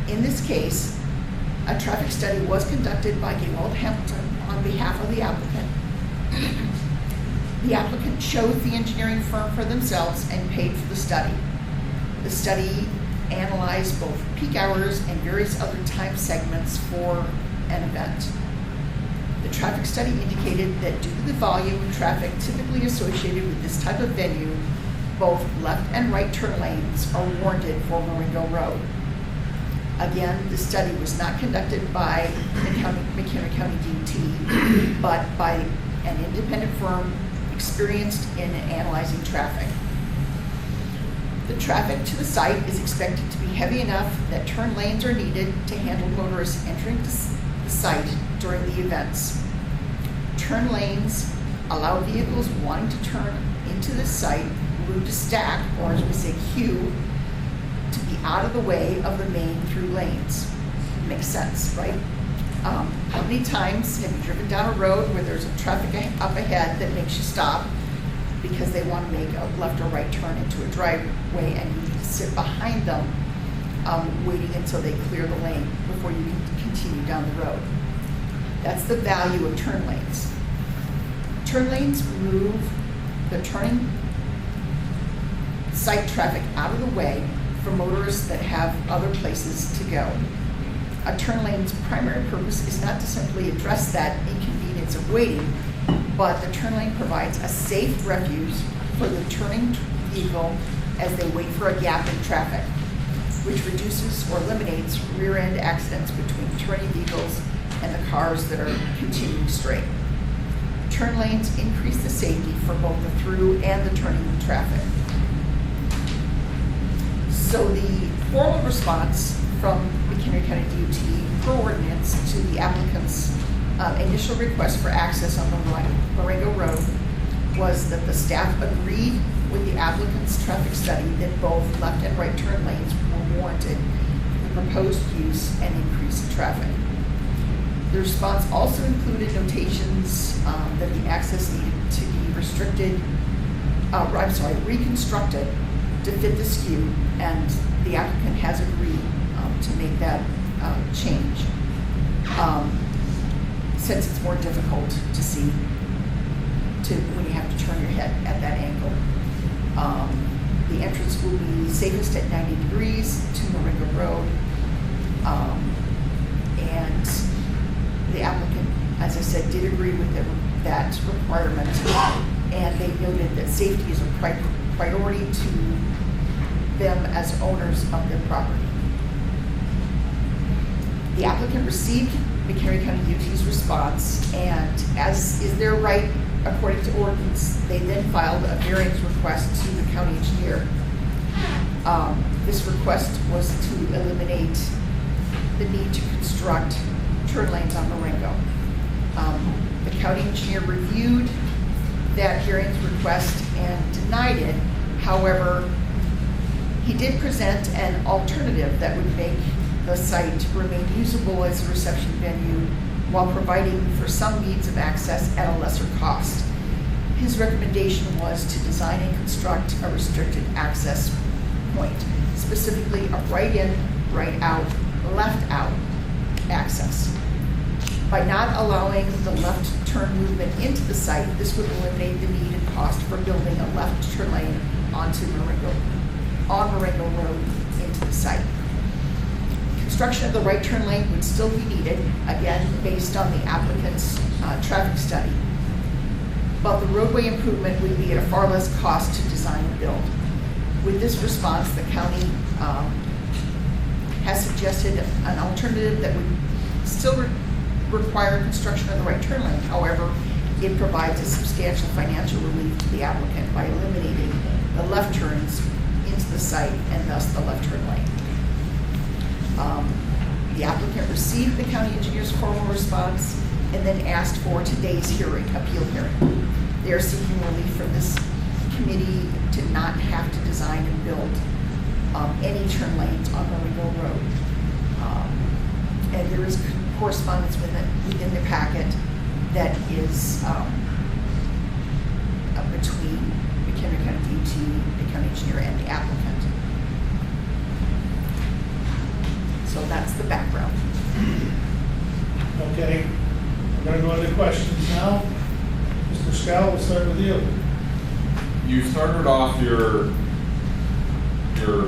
In this case, a traffic study was conducted by Gaylord Hamilton on behalf of the applicant. The applicant chose the engineering firm for themselves and paid for the study. The study analyzed both peak hours and various other time segments for an event. The traffic study indicated that due to the volume of traffic typically associated with this type of venue, both left and right turn lanes are warranted for Marengo Road. Again, the study was not conducted by McHenry County DOT, but by an independent firm experienced in analyzing traffic. The traffic to the site is expected to be heavy enough that turn lanes are needed to handle motorists entering the site during the events. Turn lanes allow vehicles wanting to turn into the site, route to stack, or as we say, queue, to be out of the way of the main through lanes. Makes sense, right? How many times have you driven down a road where there's a traffic up ahead that makes you stop because they want to make a left or right turn into a driveway, and you need to sit behind them waiting until they clear the lane before you can continue down the road? That's the value of turn lanes. Turn lanes move the turning site traffic out of the way for motorists that have other places to go. A turn lane's primary purpose is not to simply address that inconvenience of waiting, but the turn lane provides a safe refuge for the turning vehicle as they wait for a gap in traffic, which reduces or eliminates rear-end accidents between turning vehicles and the cars that are continuing straight. Turn lanes increase the safety for both the through and the turning traffic. So the formal response from McHenry County DOT per ordinance to the applicant's initial request for access on the Marengo Road was that the staff agreed with the applicant's traffic study that both left and right turn lanes were warranted for the proposed use and increase in traffic. The response also included notations that the access needed to be reconstructed to fit the skew, and the applicant has agreed to make that change since it's more difficult to see when you have to turn your head at that angle. The entrance will be safest at 90 degrees to Marengo Road, and the applicant, as I said, did agree with that requirement, and they noted that safety is a priority to them as owners of their property. The applicant received McHenry County DOT's response, and as is their right according to ordinance, they then filed a variance request to the county engineer. This request was to eliminate the need to construct turn lanes on Marengo. The county engineer reviewed that variance request and denied it. However, he did present an alternative that would make the site remain usable as a reception venue while providing for some means of access at a lesser cost. His recommendation was to design and construct a restricted access point, specifically a right in, right out, left out access. By not allowing the left turn movement into the site, this would eliminate the need and cost for building a left turn lane onto Marengo on Marengo Road into the site. Construction of the right turn lane would still be needed, again, based on the applicant's traffic study. But the roadway improvement would be at a far less cost to design and build. With this response, the county has suggested an alternative that would still require construction of the right turn lane. However, it provides a substantial financial relief to the applicant by eliminating the left turns into the site and thus the left turn lane. The applicant received the county engineer's formal response and then asked for today's hearing, appeal hearing. They are seeking relief from this committee to not have to design and build any turn lanes on Marengo Road. And there is correspondence within the packet that is between McHenry County DOT, the county engineer, and the applicant. So that's the background. Okay, we're going to go into questions now. Mr. Scow, we'll start with you. You started off your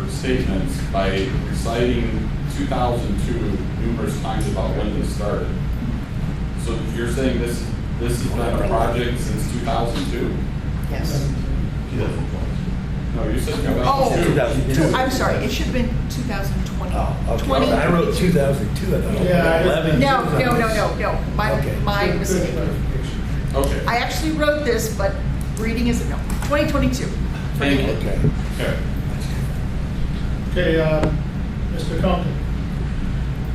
statements by reciting 2002 numerous times about when this started. So you're saying this has been a project since 2002? Yes. 2020. No, you said 2002. Oh, 2002. I'm sorry, it should have been 2020. Oh, okay. 20. I wrote 2002, I thought. Yeah, 11. No. My Okay. mistake. Okay. I actually wrote this, but reading is a no. 2022. Thank you. Okay. Okay. Okay, Mr. Compton.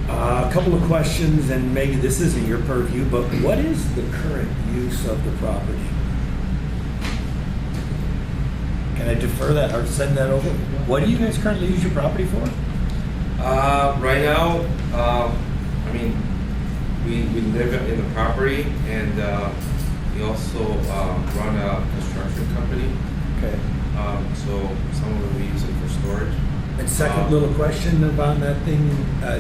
A couple of questions, and maybe this isn't your purview, but what is the current use of the property? Can I defer that or send that over? What do you guys currently use your property for? Right now, I mean, we live in the property, and we also run a construction company. Okay. So some of it we use it for storage. And second little question about that thing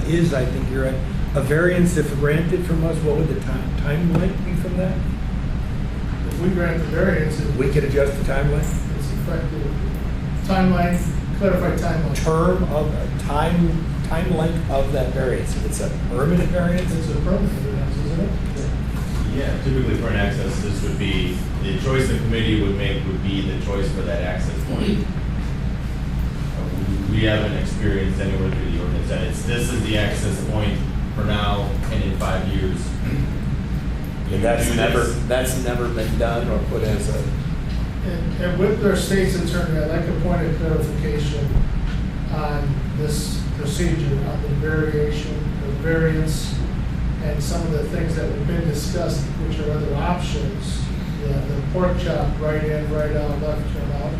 is, I think you're at a variance, if granted from us, what would the time length be from that? If we grant the variance, We could adjust the timeline? it's effective. Timeline, clarified timeline. Term of, time length of that variance, if it's a permanent variance? It's a permanent variance, isn't it? Yeah, typically for an access, this would be, the choice the committee would make would be the choice for that access point. We haven't experienced anywhere through the ordinance that this is the access point for now and in 5 years. And that's never been done or put as a... And with our state's attorney, I'd like a point of clarification on this procedure, on the variation, the variance, and some of the things that have been discussed, which are other options. The pork chop, right in, right out, left turn out.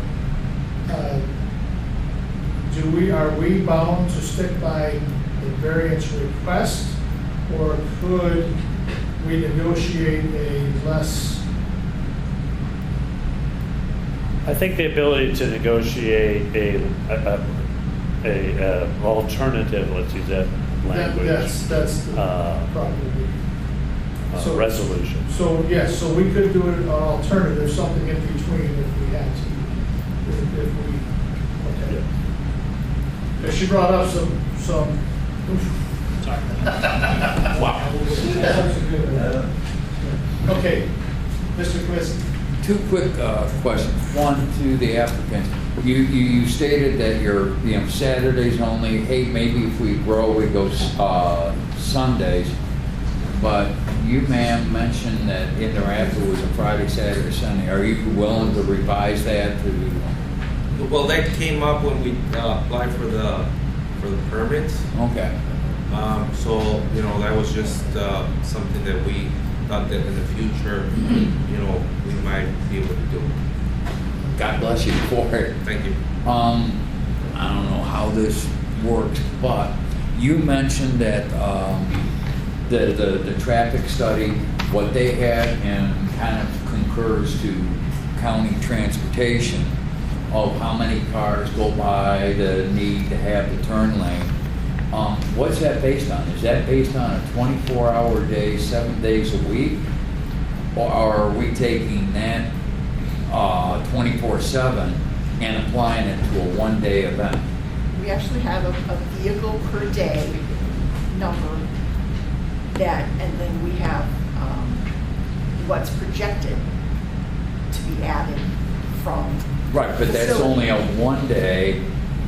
Are we bound to stick by the variance request, or could we negotiate a less? I think the ability to negotiate a alternative, let's use that language. That's the probably. Resolution. So, yes, so we could do an alternative, something in between if we had to. If we, okay. Yeah. She brought up some. Wow. Okay, Mr. Kaminsky. Two quick questions. One to the applicant. You stated that you're, Saturdays only. Hey, maybe if we grow, we go Sundays. But you, ma'am, mentioned that Interactive was a Friday, Saturday, Sunday. Are you willing to revise that to? Well, that came up when we applied for the permits. Okay. So that was just something that we thought that in the future, we might be able to do. God bless you for it. Thank you. I don't know how this works, but you mentioned that the traffic study, what they had, and kind of concurs to county transportation of how many cars go by, the need to have the turn lane. What's that based on? Is that based on a 24-hour day, 7 days a week? Or are we taking that 24/7 and applying it to a one-day event? We actually have a vehicle per day number that, and then we have what's projected to be added from. Right, but that's facility. only a one day,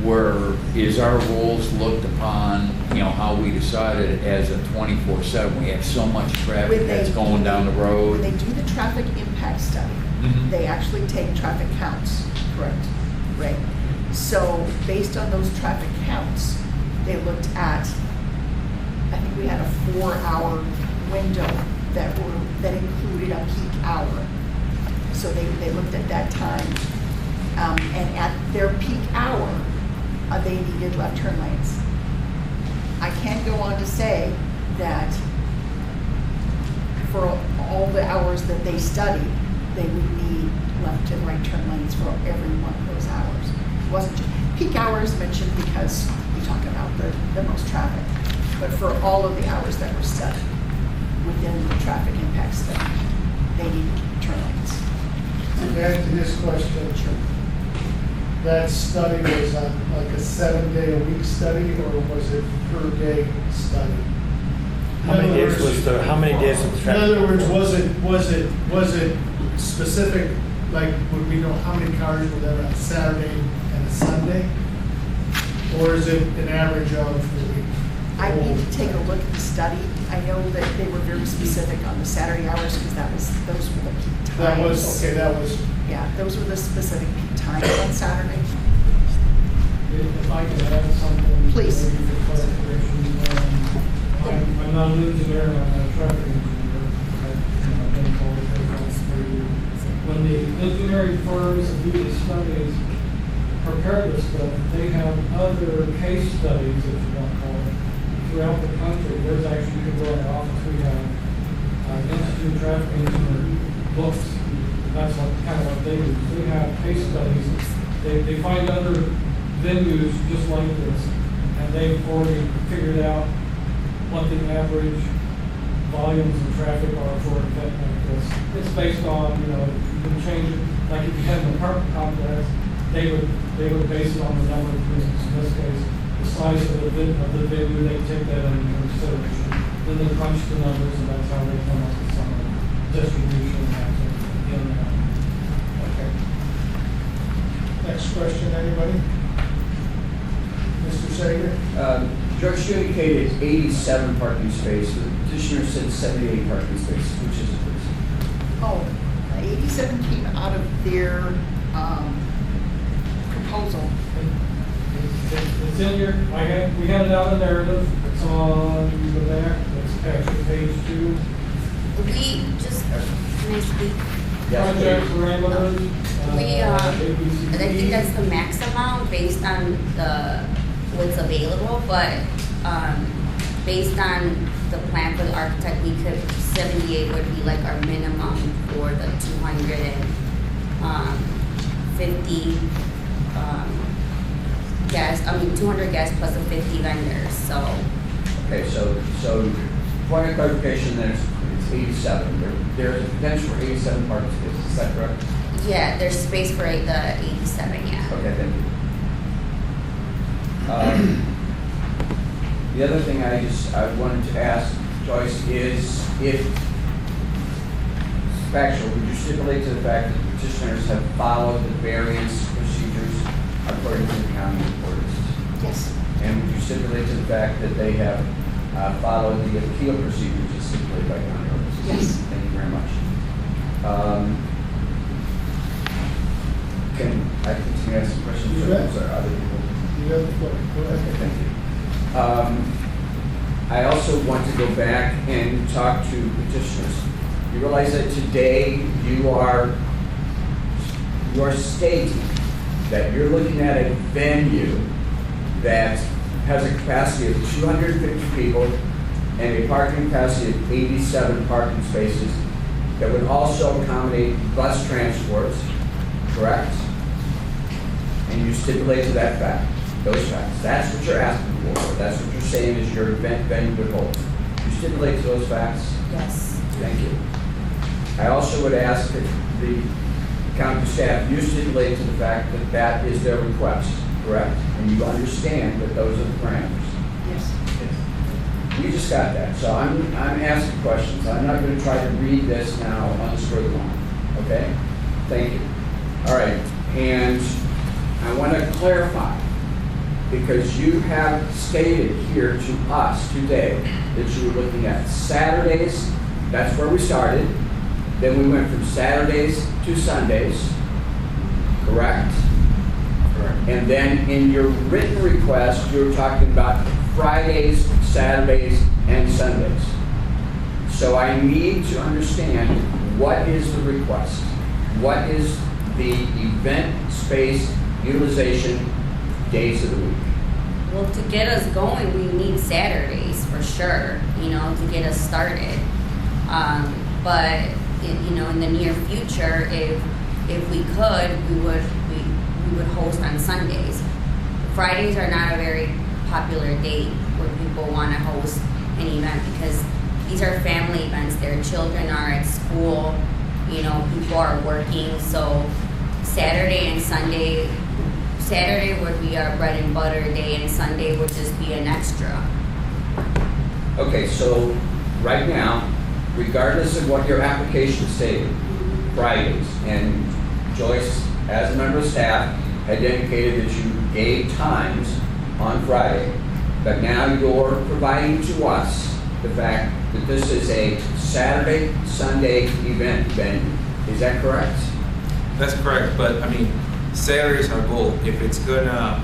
where is our rules looked upon, you know, how we decided as a 24/7? We have so much traffic When that's they- going down the When road. they do the traffic impact study, Mhm. they actually take traffic counts, correct? Right. So based on those traffic counts, they looked at, I think we had a 4-hour window that included a peak hour. So they looked at that time, and at their peak hour, they needed left turn lanes. I can't go on to say that for all the hours that they studied, they would need left and right turn lanes for every one of those hours. It wasn't just, peak hours mentioned because we talk about the most traffic, but for all of the hours that were studied within the traffic impact study, they need turn lanes. Back to this question. That study was on like a 7-day-a-week study, or was it per day study? How many days was the In traffic? other words, was it specific, like, would we know how many cars were there on Saturday and a Sunday? Or is it an average of the week? I need to take a look at the study. I know that they were very specific on the Saturday hours because those were the peak times. That was, Yeah, those were the specific peak times on Saturday. If I could add something. Please. maybe for clarification. I'm not an engineer, I'm a traffic engineer. I've been involved with it for 3 years. When the engineering firms that do the studies prepare this stuff, they have other case studies, if you want to call it, throughout the country. There's actually, you can go to our office, we have Institute of Traffic Engineering books. That's kind of what they do. They have case studies. They find other venues just like this, and they've already figured out what the average volumes of traffic are for an event like this. It's based on, you know, you can change it, like if you had an apartment complex, they would base it on the number of units. In this case, the size of the venue, they take that into consideration. Then they crunch the numbers, and that's how they come up with some of the distribution and in and out. okay. Next question, anybody? Mr. Sager? George, you indicated 87 parking spaces. The petitioner said 78 parking spaces. Which is it, please? Oh, 87 came out of their proposal. It's in your, we had it out in narrative, it's on the back, it's actually page 2. We just, can I speak? Project parameters. I think that's the max amount based on what's available, but based on the plan for the architect, we could, 78 would be like our minimum for the 250 200 guests plus the 50 vendors, so. Okay, so point of clarification, then it's 87. There's a potential for 87 parking spaces. Is that correct? Yeah, there's space for the 87, yeah. Okay, thank you. The other thing I wanted to ask Joyce is if factual, would you stipulate to the fact that petitioners have followed the variance procedures according to the county ordinance? Yes. And would you stipulate to the fact that they have followed the appeal procedures as stipulated by county ordinance? Yes. Thank you very much. Can I continue to ask some questions? You bet. Or other people? You have the floor. Go ahead. Okay, thank you. I also want to go back and talk to petitioners. You realize that today you are stating that you're looking at a venue that has a capacity of 250 people and a parking capacity of 87 parking spaces that would also accommodate bus transports, correct? And you stipulate to that fact, those facts. That's what you're asking for. That's what you're saying is your event venue would hold. You stipulate to those facts? Yes. Thank you. I also would ask that the county staff, you stipulate to the fact that that is their request, correct? And you understand that those are the parameters. Yes. We just got that, so I'm asking questions. I'm not gonna try to read this now on the spur of the moment, okay? Thank you. All right, and I wanna clarify, because you have stated here to us today that you were looking at Saturdays, that's where we started. Then we went from Saturdays to Sundays, correct? Correct. And then in your written request, you were talking about Fridays, Saturdays, and Sundays. So I need to understand, what is the request? What is the event space utilization days of the week? Well, to get us going, we need Saturdays for sure, to get us started. But in the near future, if we could, we would host on Sundays. Fridays are not a very popular date where people want to host an event, because these are family events. Their children are at school, people are working. So Saturday and Sunday, Saturday would be our bread and butter day, and Sunday would just be an extra. Okay, so right now, regardless of what your application stated, Fridays, and Joyce, as a member of staff, had indicated that you gave times on Friday, but now you're providing to us the fact that this is a Saturday, Sunday event venue. Is that correct? That's correct, but I mean, Saturday is our goal. If it's gonna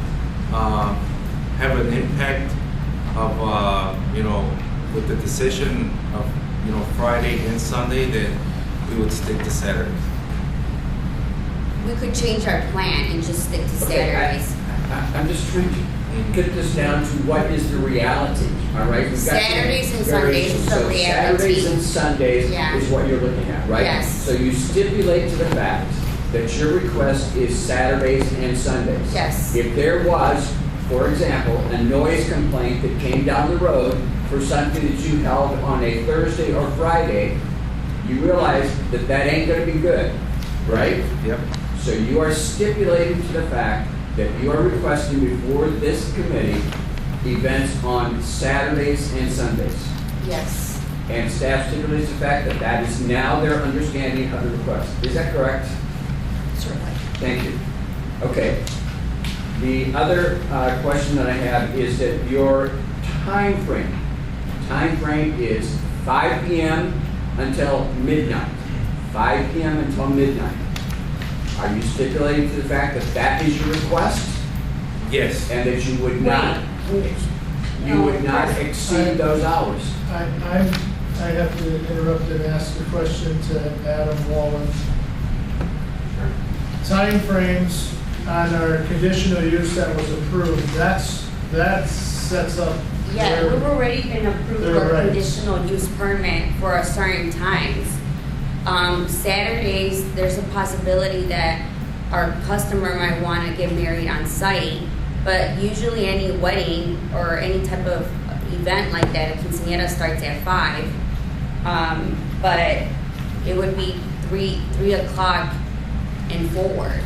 have an impact of with the decision of Friday and Sunday, then we would stick to Saturday. We could change our plan and just stick to Saturdays. I'm just trying to get this down to what is the reality, all right? We've got Saturdays and Sundays is the so reality. Saturdays and Sundays Yeah. is what you're looking at, right? Yes. So you stipulate to the fact that your request is Saturdays and Sundays. Yes. If there was, for example, a noise complaint that came down the road for something that you held on a Thursday or Friday, you realize that that ain't gonna be good, right? Yep. So you are stipulating to the fact that you are requesting before this committee events on Saturdays and Sundays. Yes. And staff stipulates the fact that that is now their understanding of the request. Is that correct? Certainly. Thank you. Okay. The other question that I have is that your time frame is 5 p.m. until midnight. 5 p.m. until midnight. Are you stipulating to the fact that that is your request? Yes. And that you would not, exceed those hours? I have to interrupt and ask a question to Adam Wallen. Timeframes on our conditional use that was approved, that sets up. Yeah, where- we've already been approved They're for right. conditional use permit for a certain times. Saturdays, there's a possibility that our customer might want to get married on site, but usually any wedding or any type of event like that, a quinceañera starts at 5. But it would be 3 o'clock and forward,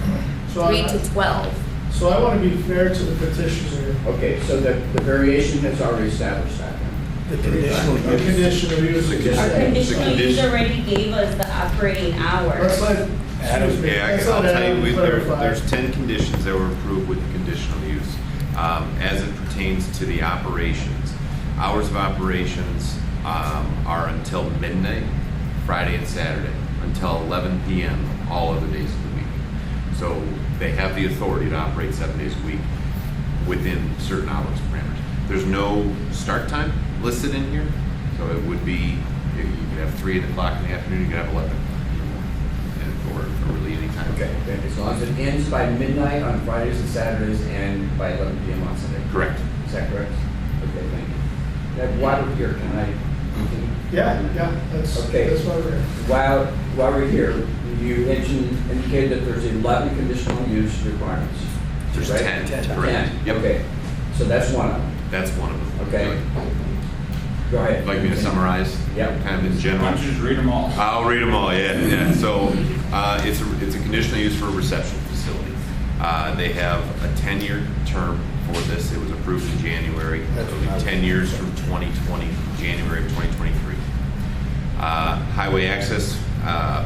So 3 I- to 12. So I want to be fair to the petitioner. Okay, so the variation has already established that. The conditional A use. conditional use. Our conditional use condition. already gave us the operating hours. Let's let, Adam, excuse me, Yeah, let's I'll let tell you, Adam clarify. there's 10 conditions that were approved with the conditional use. As it pertains to the operations, hours of operations are until midnight, Friday and Saturday, until 11 p.m. all other days of the week. So they have the authority to operate 7 days a week within certain hours parameters. There's no start time listed in here, so it would be, you could have 3 o'clock in the afternoon, you could have 11 in the morning, or really any time. Okay, as long as it ends by midnight on Fridays and Saturdays and by 11 p.m. on Sunday. Correct. Is that correct? Okay, thank you. While we're here, can I continue? Yeah, that's Okay. why we're here. While we're here, you indicated that there's 11 conditional use requirements. There's right? 10, 10. correct. Yep. Okay, so that's one of them. That's one of them. Okay. Go ahead. You'd like me to summarize? Yep. Kind of in general? Why don't you just read them all? I'll read them all, yeah. So It's a conditional use for a reception facility. They have a 10-year term for this. It was approved in January. It'll be 10 years from 2020, January of 2023. Highway access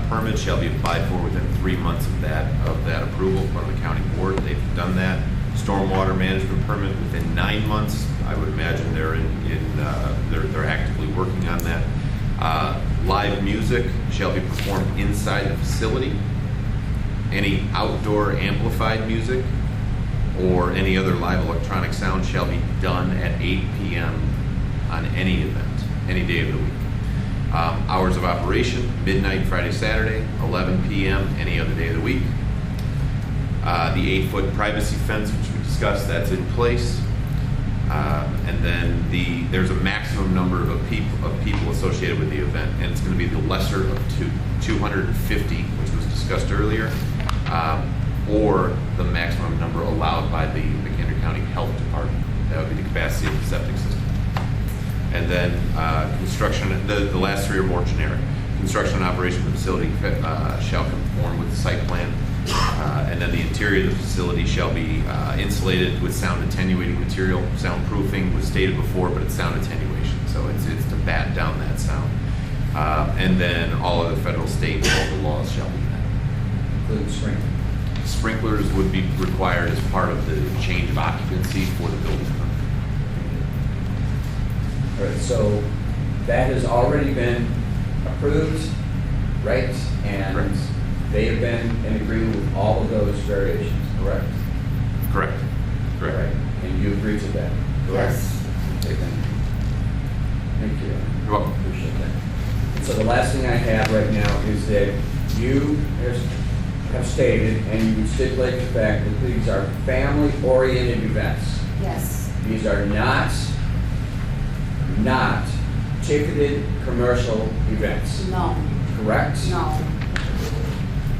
permit shall be applied for within 3 months of that approval from the county board. They've done that. Stormwater management permit within 9 months. I would imagine they're actively working on that. Live music shall be performed inside the facility. Any outdoor amplified music or any other live electronic sound shall be done at 8 p.m. on any event, any day of the week. Hours of operation, midnight Friday, Saturday, 11 p.m. any other day of the week. The 8-foot privacy fence, which we discussed, that's in place. And then there's a maximum number of people associated with the event, and it's going to be the lesser of 250, which was discussed earlier, or the maximum number allowed by the McHenry County Health Department. That would be the capacity of the septic system. And then construction, the last three are more generic. Construction and operation of the facility shall conform with the site plan. And then the interior of the facility shall be insulated with sound attenuating material. Soundproofing was stated before, but it's sound attenuation. So it's to bat down that sound. And then all other federal, state, and local laws shall be met. Including sprinklers. Sprinklers would be required as part of the change of occupancy for the building permit. All right, so that has already been approved, right? And Correct. they have been in agreement with all of those variations, correct? Correct. Correct. All right, and you agree to that? Yes. Okay, thank you. You're welcome. Appreciate that. So the last thing I have right now is that you have stated, and you would stipulate the fact that these are family-oriented events. Yes. These are not ticketed commercial events, No. correct? No.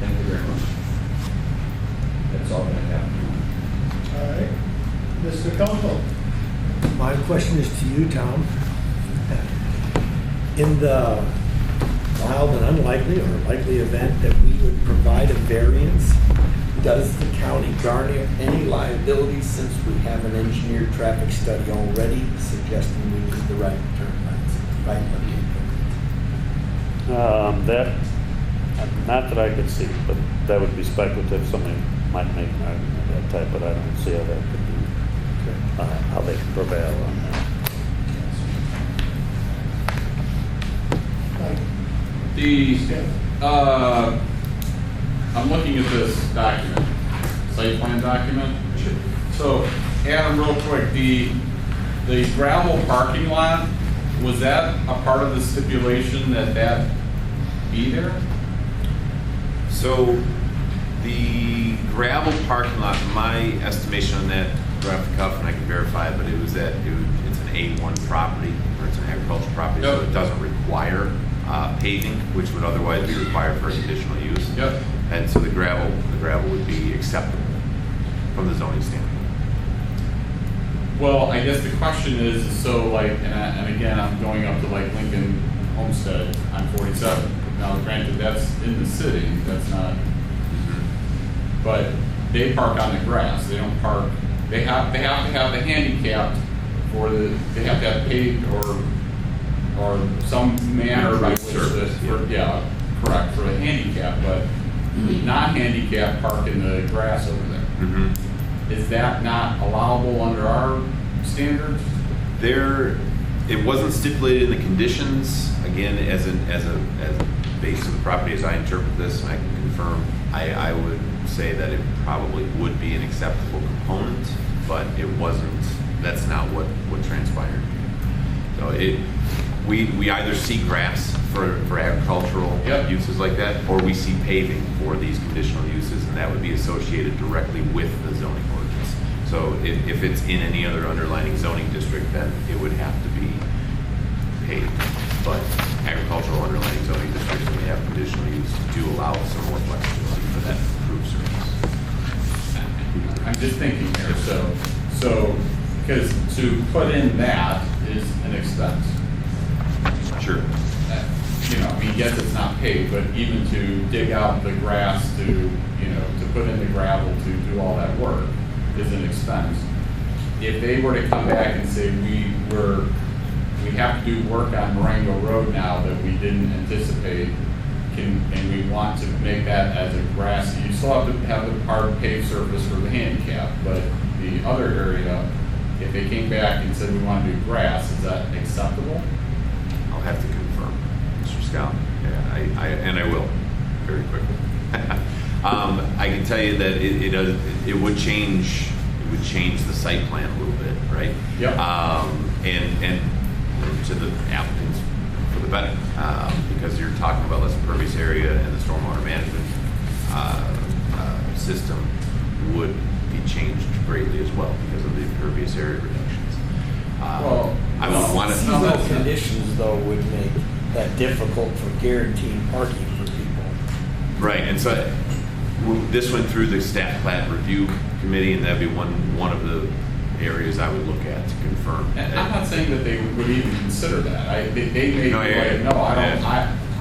Thank you very much. That's all that I have. All right. Mr. Kunkel? My question is to you, Tom. In the wild and unlikely or likely event that we would provide a variance, does the county garner any liability since we have an engineered traffic study already suggesting we need the right turn lanes? Right. That, not that I could see, but that would be speculative. Somebody might make an argument of that type, but I don't see how that could be, how they can prevail on that. I'm looking at this document, site plan document. So, Adam, real quick, the gravel parking lot, was that a part of the stipulation that be there? So the gravel parking lot, my estimation on that, right off the cuff, and I can verify it, but it's an A1 property, or it's an agricultural property, so it doesn't require paving, which would otherwise be required for a conditional use. Yep. And so the gravel would be acceptable from the zoning standpoint. Well, I guess the question is, so like, and again, I'm going up to like Lincoln Homestead on 47. Now, granted, that's in the city, that's not, but they park on the grass, they don't park, they have to have the handicapped they have to have paved or some manner by which correct, for the handicap, but not handicapped park in the grass over there. Mm-hmm. Is that not allowable under our standards? It wasn't stipulated in the conditions, again, as a base of the property as I interpret this, and I can confirm, I would say that it probably would be an acceptable component, but it wasn't, that's not what transpired. So we either see grass for agricultural uses like that, or we see paving for these conditional uses, and that would be associated directly with the zoning ordinance. So if it's in any other underlying zoning district, then it would have to be paved. But agricultural underlying zoning districts, when they have conditional use, do allow some more flexibility for that approved service. I'm just thinking here, so because to put in that is an expense. Sure. I mean, yes, it's not paved, but even to dig out the grass to put in the gravel to do all that work is an expense. If they were to come back and say, we have to do work on Marengo Road now that we didn't anticipate, and we want to make that as a grass, you still have to have the hard paved surface for the handicap, but the other area, if they came back and said we want to do grass, is that acceptable? I'll have to confirm, Mr. Scout. Yeah, I will very quickly. I can tell you that it would change the site plan a little bit, right? Yep. And to the applicants for the better, because you're talking about less impervious area, and the stormwater management system would be changed greatly as well because of the impervious area reductions. I would want to. Seasonal conditions, though, would make that difficult for guaranteeing parking for people. Right, and so this went through the staff plat review committee, and that'd be one of the areas I would look at to confirm. And I'm not saying that they would even consider that. They may be like, no, I don't.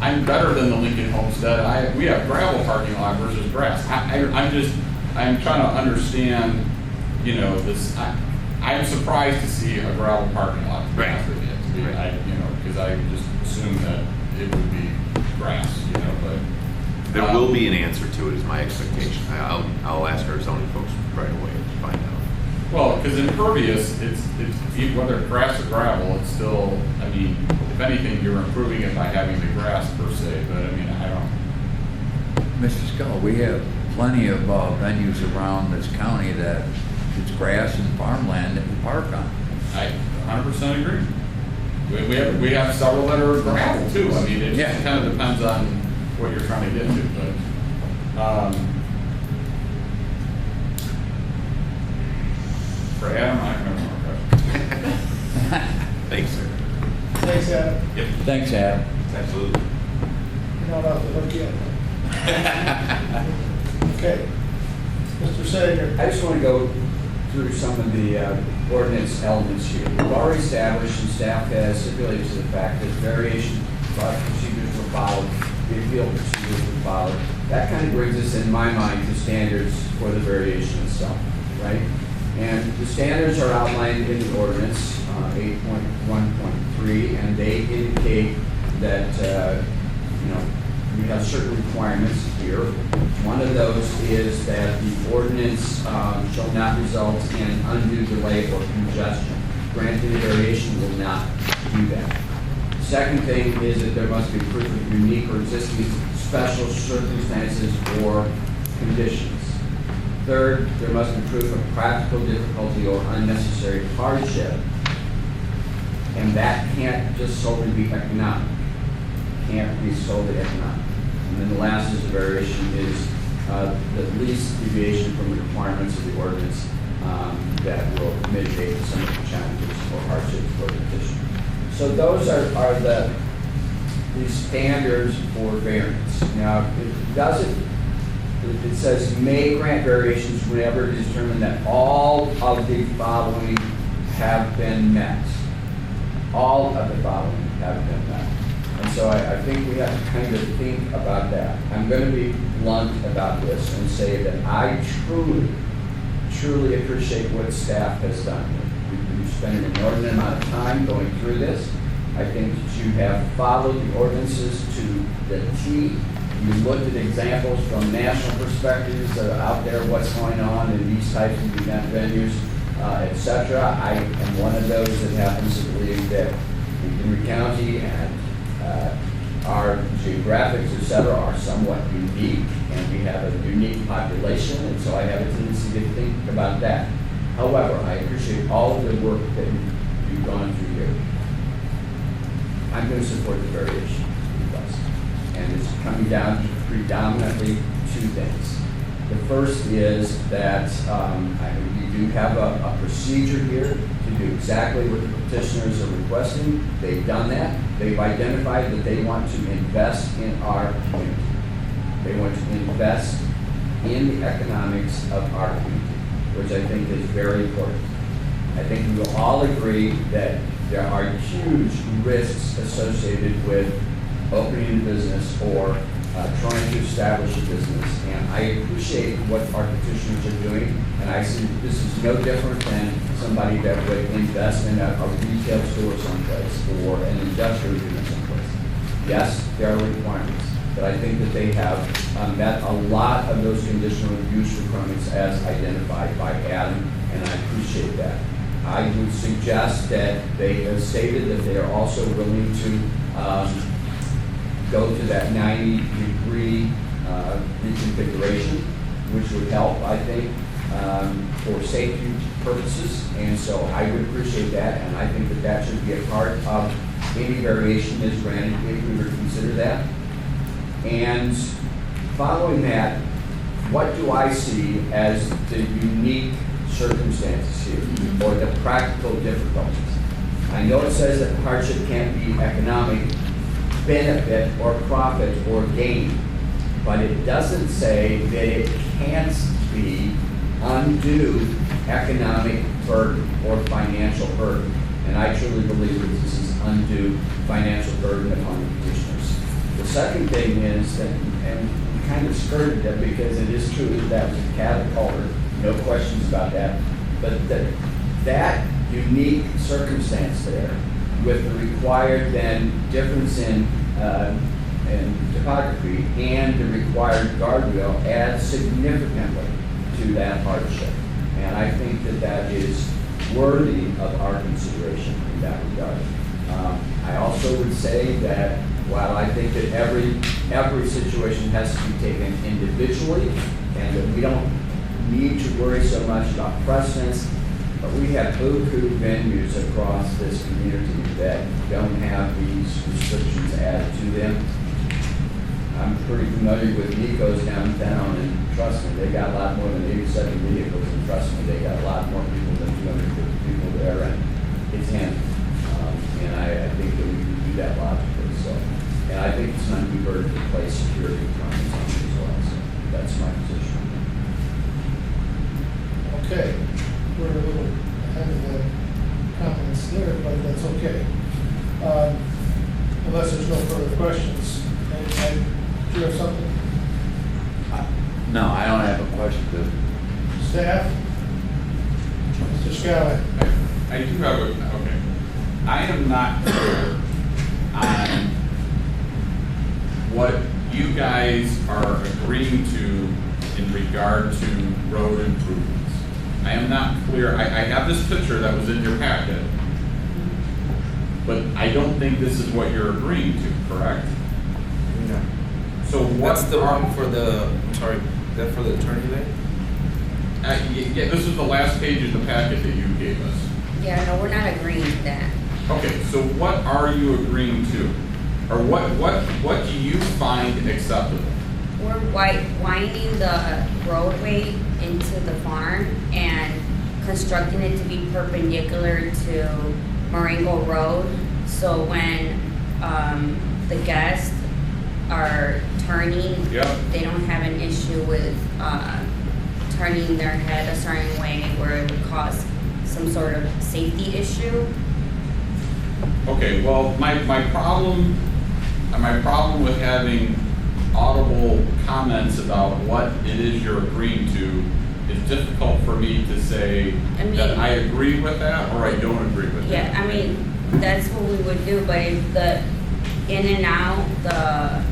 I'm better than the Lincoln Homestead. We have gravel parking lot versus grass. I'm trying to understand, this. I'm surprised to see a gravel parking lot. To be honest with you, because I just assumed that it would be grass, but. There will be an answer to it, is my expectation. I'll ask our zoning folks right away to find out. Well, because impervious, it's whether it's grass or gravel, it's still, I mean, if anything, you're improving it by having the grass per se, but I mean, I don't. Mr. Scull, we have plenty of venues around this county that it's grass and farmland that we park on. I 100% agree. We have several that are gravel too. I mean, it just kind of depends on what you're trying to get to, but for Adam, I have no more questions. Thanks, sir. Thanks, Adam. Yep. Thanks, Adam. Absolutely. You're not off the hook yet. Okay. Mr. Sager. I just want to go through some of the ordinance elements here. We've already established, and staff has stipulated to the fact that variation procedures were followed, the appeal procedures were followed. That kind of brings us, in my mind, to standards for the variation itself, right? And the standards are outlined in the ordinance, 8.1.3, and they indicate that, we have certain requirements here. One of those is that the ordinance shall not result in undue delay or congestion. Granting the variation will not do that. Second thing is that there must be proof of unique or existing special circumstances or conditions. Third, there must be proof of practical difficulty or unnecessary hardship. And that can't just solely be economic. Can't be solely economic. And then the last is the variation is the least deviation from the requirements of the ordinance that will mitigate some of the challenges or hardships for the petitioner. So those are the standards for variance. Now, it says may grant variations whenever it is determined that all of the following have been met. All of the following have been met. And so I think we have to kind of think about that. I'm going to be blunt about this and say that I truly appreciate what staff has done. We've spent an inordinate amount of time going through this. I think that you have followed the ordinances to the T. You looked at examples from national perspectives that are out there, what's going on in these types of event venues, etc. I am one of those that happens to believe that McHenry County and our geographics, etc., are somewhat unique, and we have a unique population, and so I have a tendency to think about that. However, I appreciate all of the work that you've gone through here. I'm going to support the variation request, and it's coming down to predominantly two things. The first is that we do have a procedure here to do exactly what the petitioners are requesting. They've done that. They've identified that they want to invest in our community. They want to invest in the economics of our community, which I think is very important. I think we will all agree that there are huge risks associated with opening a business or trying to establish a business. And I appreciate what our petitioners are doing, and I see this is no different than somebody that would invest in a retail store someplace or an industrial unit someplace. Yes, there are requirements, but I think that they have met a lot of those conditional use requirements as identified by Adam, and I appreciate that. I would suggest that they have stated that they are also willing to go to that 90-degree reconfiguration, which would help, I think, for safety purposes. And so I would appreciate that, and I think that that should be a part of any variation is granted if we were to consider that. And following that, what do I see as the unique circumstances here, or the practical difficulties? I know it says that hardship can't be economic benefit or profit or gain, but it doesn't say that it can't be undue economic burden or financial burden. And I truly believe that this is undue financial burden upon the petitioners. The second thing is that, and we kind of skirted that because it is true that was a caterpillar, no questions about that, but that unique circumstance there with the required then difference in topography and the required guardrail adds significantly to that hardship. And I think that that is worthy of our consideration in that regard. I also would say that while I think that every situation has to be taken individually and that we don't need to worry so much about precedents, but we have beaucoup venues across this community that don't have these restrictions added to them. I'm pretty familiar with Nico's downtown, and trust me, they got a lot more than 87 vehicles, and trust me, they got a lot more people than 250 people there, and it's handy. And I think that we can do that logically. So, and I think it's not to be burdened to place security requirements on it as well. So that's my position. Okay, we're a little ahead of the comments there, but that's okay. Unless there's no further questions. And do you have something? No, I don't have a question, dude. Staff? Mr. Scott? I do have okay. I am not clear on what you guys are agreeing to in regard to road improvements. I am not clear. I have this picture that was in your packet, but I don't think this is what you're agreeing to, correct? No. So what's That's the one for the, I'm sorry, is that for the attorney lane? Yeah, this is the last page of the packet that you gave us. Yeah, no, we're not agreeing to that. Okay, so what are you agreeing to? Or what do you find acceptable? We're winding the roadway into the farm and constructing it to be perpendicular to Marengo Road. So when the guests are turning, they don't have an issue with turning their head a certain way where it would cause some sort of safety issue. Okay, well, my problem with having audible comments about what it is you're agreeing to is difficult for me to say that I agree with that or I don't agree with that. Yeah, I mean, that's what we would do, but if the in and out, the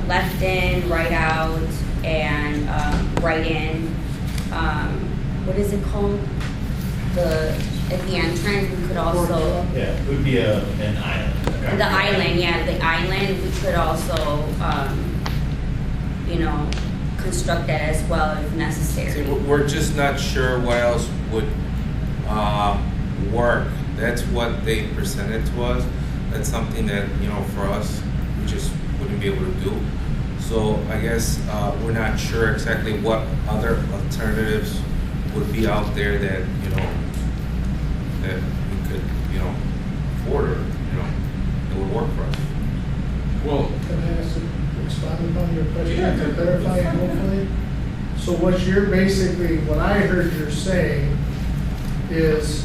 left in, right out, and right in, what is it called? At the entrance, we could also. Yeah, it would be an island. The island, yeah, the island, we could also, construct that as well if necessary. See, we're just not sure what else would work. That's what they presented to us. That's something that, for us, we just wouldn't be able to do. So I guess we're not sure exactly what other alternatives would be out there that, that we could, afford or, it would work for us. Well, Can I ask you to expand upon your question Yeah, to clarify it hopefully? So what you're basically, what I heard you're saying is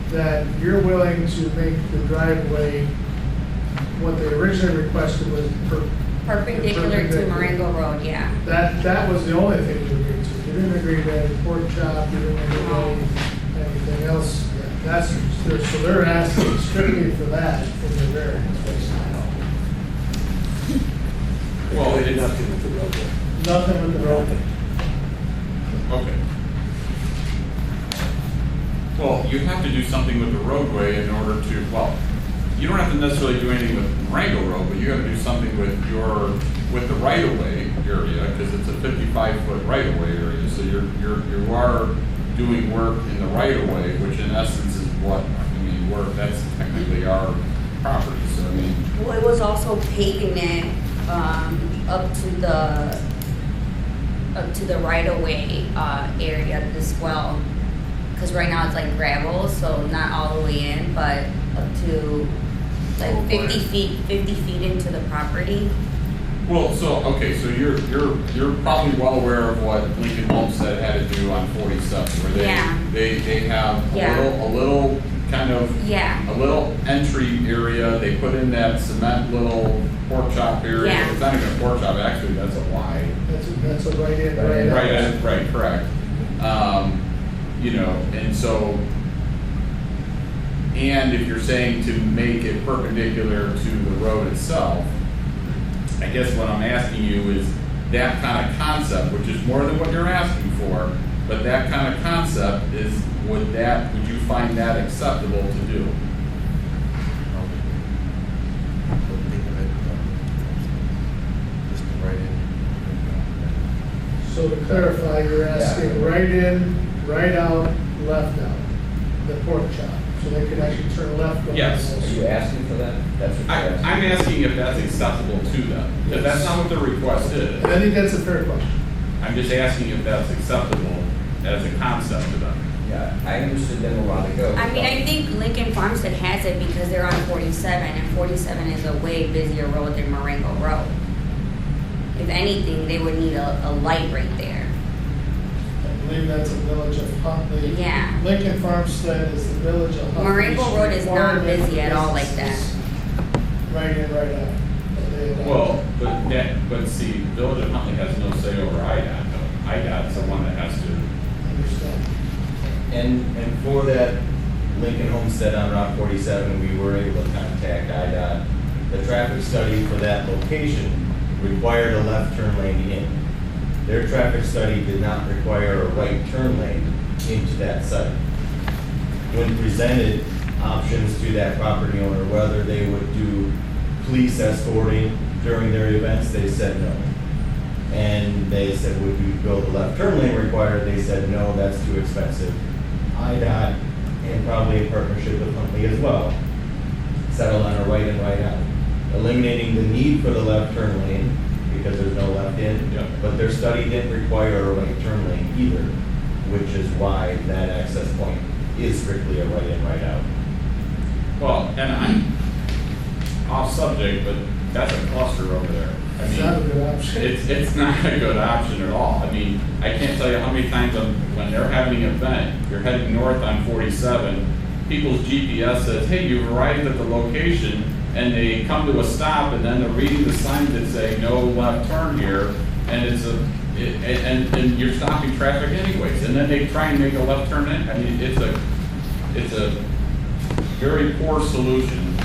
that you're willing to make the driveway what they originally requested was Perpendicular to Marengo Road, yeah. that was the only thing you agreed to. You didn't agree to any pork chop, you didn't agree to anything else. Yeah, that's, so they're asking strictly for that in the variance. Well, They did it's, nothing with the roadway. Nothing with the road. okay. Well, you have to do something with the roadway in order to, well, you don't have to necessarily do anything with Marengo Road, but you have to do something with the right-of-way area, because it's a 55-foot right-of-way area, so you are doing work in the right-of-way, which in essence is what, I mean, work, that's technically our property, so I mean, Well, it was also paving it, up to the right-of-way, area as well. Cause right now it's like gravel, so not all the way in, but up to like 50 feet into the property. well, so, okay, so you're probably well aware of what Lincoln Homestead had to do on 47, where Yeah. they have Yeah. a little kind of, Yeah. a little entry area, they put in that cement little pork chop area. Yeah. It's not even a pork chop, actually, that's a Y. That's a right in, right out. Right, correct. You know, and so, and if you're saying to make it perpendicular to the road itself, I guess what I'm asking you is that kind of concept, which is more than what you're asking for, but that kind of concept is, would you find that acceptable to do? So to clarify, you're asking right in, right out, left out, the pork chop. So they could actually turn left going. Yes. Are you asking for that? That's what you're asking? I'm asking if that's acceptable to them, if that's not what the request is. And I think that's a fair question. I'm just asking if that's acceptable as a concept to them. Yeah, I understood them a while ago. I mean, I think Lincoln Farmstead has it because they're on 47, and 47 is a way busier road than Marengo Road. If anything, they would need a light right there. I believe that's a village of Huntley. Yeah. Lincoln Farmstead is the village of Huntley. Marengo Road is not busy at all like that. Right in, right out. Well, but see, Village of Huntley has no say over IDOT though. IDOT's the one that has to. Understand. And for that Lincoln Homestead on Route 47, we were able to contact IDOT. The traffic study for that location required a left turn lane in. Their traffic study did not require a right turn lane into that site. When presented options to that property owner, whether they would do police escorting during their events, they said no. And they said, would you build a left turn lane required? They said, no, that's too expensive. IDOT, and probably in partnership with Huntley as well, settled on a right and right out, eliminating the need for the left turn lane because there's no left in. Yeah. But their study didn't require a right turn lane either, which is why that access point is strictly a right in, right out. Well, and I'm off subject, but that's a cluster over there. I It's mean, not a good option. it's not a good option at all. I mean, I can't tell you how many times when they're having an event, you're heading north on 47, people's GPS says, hey, you've arrived at the location, and they come to a stop, and then they're reading the signs that say no left turn here, and and you're stopping traffic anyways, and then they try and make a left turn in. I mean, it's a very poor solution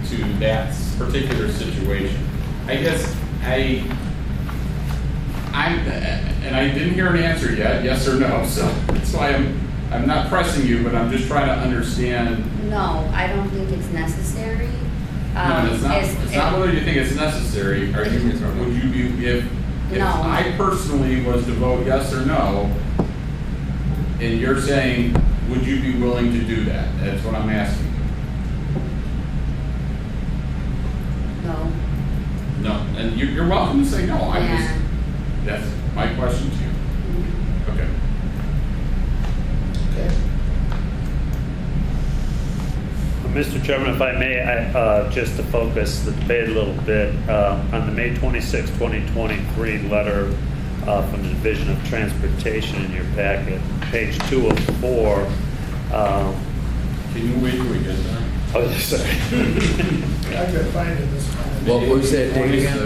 to that particular situation. I guess I didn't hear an answer yet, yes or no, so that's why I'm not pressing you, but I'm just trying to understand. No, I don't think it's necessary. No, it's not whether you think it's necessary. Would you be, if No. I personally was to vote yes or no, and you're saying, would you be willing to do that? That's what I'm asking. No. No, and you're welcome to say no. Yeah. That's my question to you. Okay. Okay. Mr. Chairman, if I may, just to focus the debate a little bit, on the May 26, 2023 letter from the Division of Transportation in your packet, page 2 of 4. Can you wait till we get there? Oh, yes, sorry. I could find it this time. What was that date again?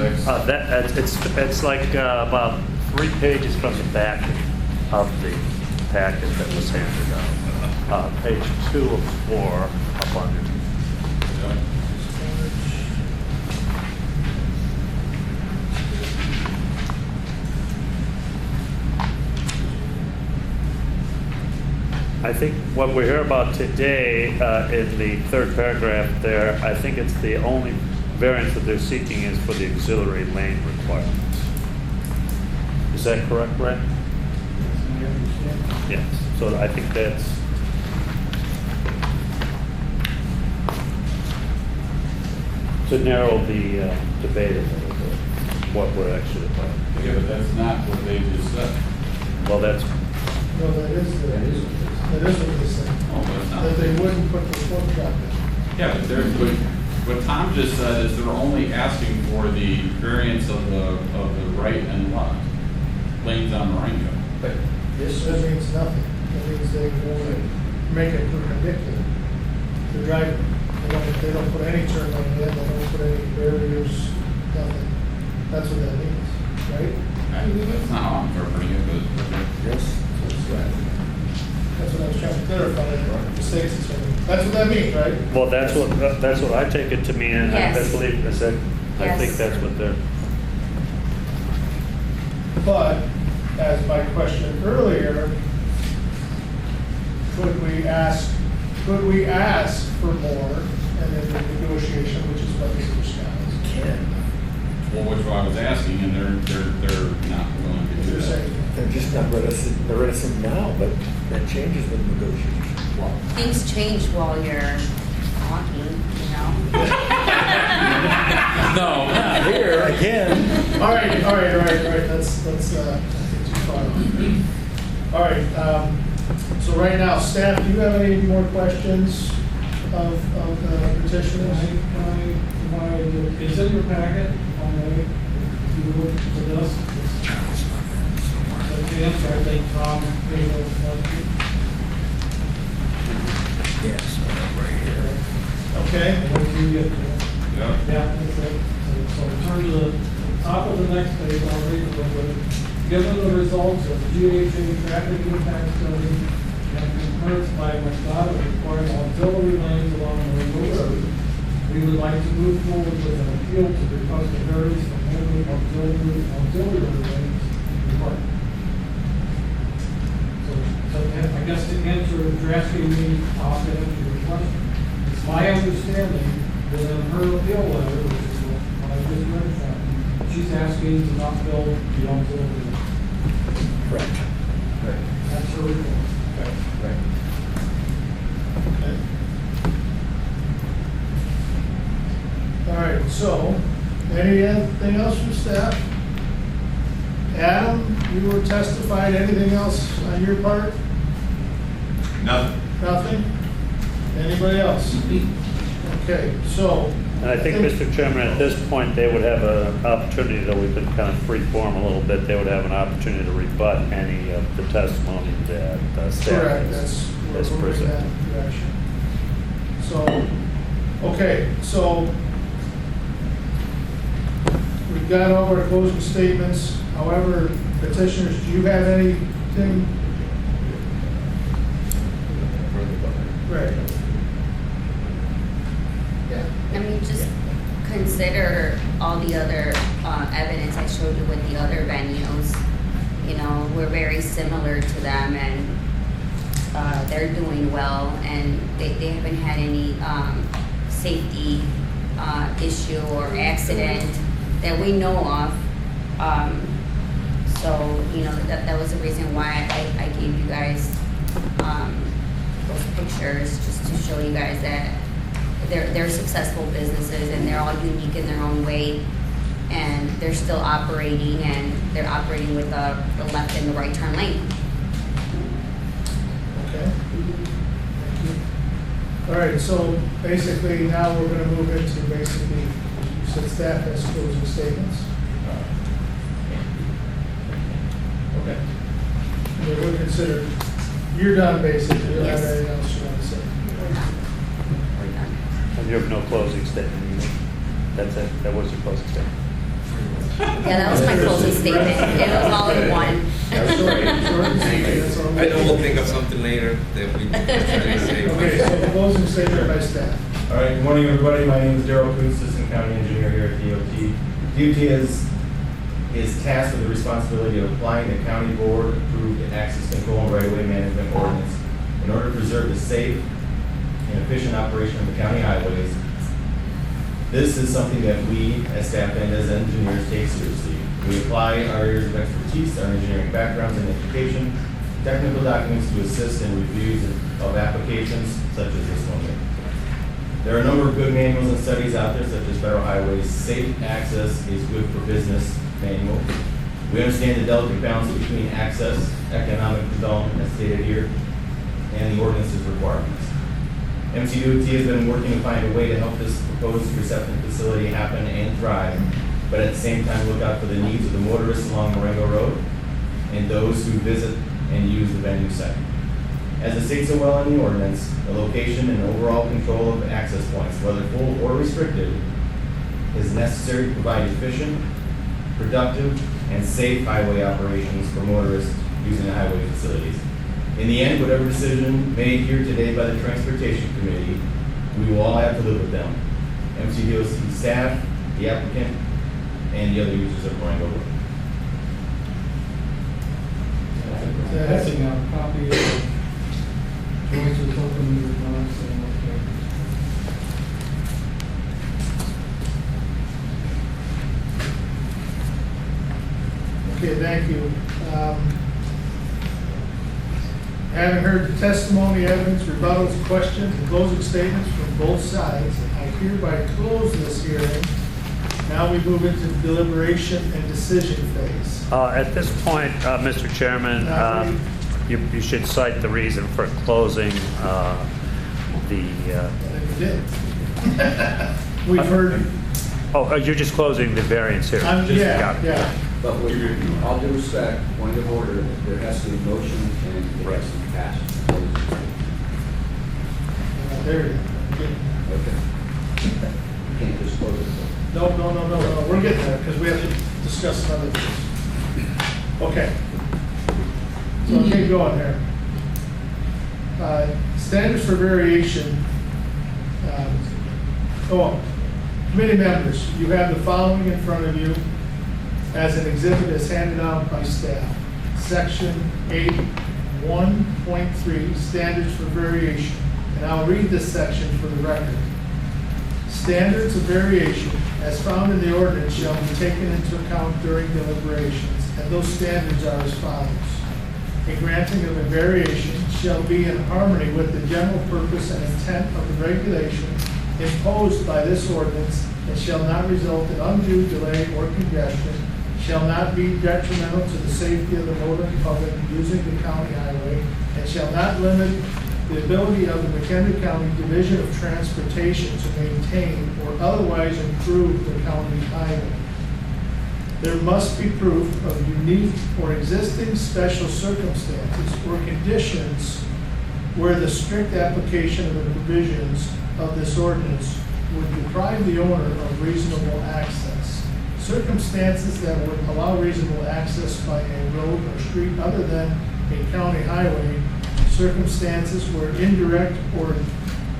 It's like about 3 pages from the back of the packet that was handed out. Page 2 of 4 up under. I think what we hear about today in the third paragraph there, I think it's the only variance that they're seeking is for the auxiliary lane requirements. Is that correct, Brett? Yes. So I think that's to narrow the debate a little bit, what we're actually about. Yeah, but that's not what they just said. Well, that's No, that is what they said. Oh, but it's not. That they wouldn't put the foot traffic. Yeah, but what Tom just said is they're only asking for the variance of the right and left lanes on Marengo. But this That means nothing. That means they want to make it perpendicular to driving. They don't put any turn lane in, they don't put any barriers, nothing. That's what that means, right? That's not how I'm interpreting it, but. Yes. That's what I was trying to clarify, mistakes and stuff. That's what that means, right? well, that's what I take it to mean, and I Yes. believe I said I Yes. think that's what they're. But, as my question earlier, could we ask for more and then the negotiation, which is what Mr. Scott is. Well, which I was asking, and they're not willing to do You're that. saying, They're just not reticent, they're reticent now, but that changes with negotiations. Things change while you're talking, you know? No, not Here again. all right, that's not too far. All right, so right now, staff, do you have any more questions of the petitioners? It's in your packet, if you look at this. So to answer, I think Tom made those questions. Yes, right here. Okay, Once you get to it. Yeah. Yeah, that's it. So in terms of the top of the next page, I'll read it a little bit. Given the results of the GHA traffic impact study and concurrence by McDonough requiring auxiliary lanes along the road, we would like to move forward with an appeal to request a variance from handling auxiliary lanes required. So I guess to answer, you're asking me, I'll have to answer your question. It's my understanding that in her appeal letter, which is what I just read from, she's asking to not build the auxiliary lane. Correct. That's her report. okay. All right, so, anything else from staff? Adam, you were testified, anything else on your part? Nothing. Nothing? Anybody else? Okay, so. And I think, Mr. Chairman, at this point, they would have an opportunity, though we've been kind of free form a little bit, they would have an opportunity to rebut any of the testimony that staff Correct, has that's, we're moving presented. that direction. So, okay, so we've got all our closing statements. However, petitioners, do you have anything? Right. Yeah. I mean, just consider all the other evidence I showed you with the other venues. You know, we're very similar to them, and they're doing well, and they haven't had any safety issue or accident that we know of. So, you know, that was the reason why I gave you guys those pictures, just to show you guys that they're successful businesses and they're all unique in their own way, and they're still operating, and they're operating with the left and the right turn lane. Okay. Thank you. All right, so basically now we're gonna move into basically, you said staff has closing statements. Okay. Yeah, we'll consider, you're done basically, you don't have Yes. anything else you want to say? We're done. You have no closing statement either. That's it. That was your closing statement. Yeah, that was my closing statement. It was all in one. I know we'll think of something later that we can say. Okay, so closing statement by staff. All right, good morning, everybody. My name is Darrell Koontz, Assistant County Engineer here at DOT. DOT is tasked with the responsibility of applying the county board approved access control and right-of-way management ordinance in order to preserve the safe and efficient operation of the county highways. This is something that we, as staff and as engineers, take seriously. We apply our areas of expertise, our engineering backgrounds and education, technical documents to assist in reviews of applications such as this one here. There are a number of good manuals and studies out there, such as Federal Highways Safe Access is Good for Business manual. We understand the delicate balance between access, economic development, as stated here, and the ordinance's requirements. MCDOT has been working to find a way to help this proposed reception facility happen and thrive, but at the same time look out for the needs of the motorists along Marengo Road and those who visit and use the venue site. As it states so well in the ordinance, the location and overall control of access points, whether full or restricted, is necessary to provide efficient, productive, and safe highway operations for motorists using the highway facilities. In the end, whatever decision made here today by the Transportation Committee, we will all have to live with them. MCDOT staff, the applicant, and the other users of Marengo Road. Passing out a copy of Joyce's opening remarks and Okay, thank you. Having heard the testimony, evidence, rebuttals, questions, and closing statements from both sides, I hereby close this hearing. Now we move into the deliberation and decision phase. At this point, Mr. Chairman, you should cite the reason for closing the. We did. We've heard. Oh, you're just closing the variance here. Got it. Yeah. But with all due respect, point of order, there has to be a motion and it has to be passed. There you go. Okay. You can't just close it. No, we're getting there because we have to discuss some other things. Okay. So I'll keep going here. Standards for variation. Committee members, you have the following in front of you as an exhibit as handed out by staff. Section 8.1.3, standards for variation. And I'll read this section for the record. Standards of variation, as found in the ordinance, shall be taken into account during deliberations, and those standards are as follows. A granting of a variation shall be in harmony with the general purpose and intent of the regulation imposed by this ordinance and shall not result in undue delay or congestion, shall not be detrimental to the safety of the motoring public using the county highway, and shall not limit the ability of the McHenry County Division of Transportation to maintain or otherwise improve the county highway. There must be proof of unique or existing special circumstances or conditions where the strict application of the provisions of this ordinance would deprive the owner of reasonable access. Circumstances that would allow reasonable access by a road or street other than a county highway, circumstances where indirect or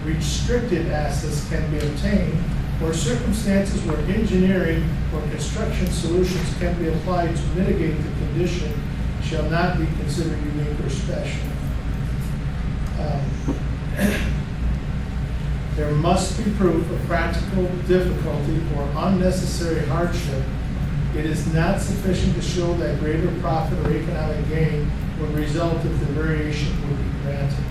restricted access can be obtained, or circumstances where engineering or construction solutions can be applied to mitigate the condition shall not be considered unique or special. There must be proof of practical difficulty or unnecessary hardship. It is not sufficient to show that greater profit or economic gain would result if the variation would be granted.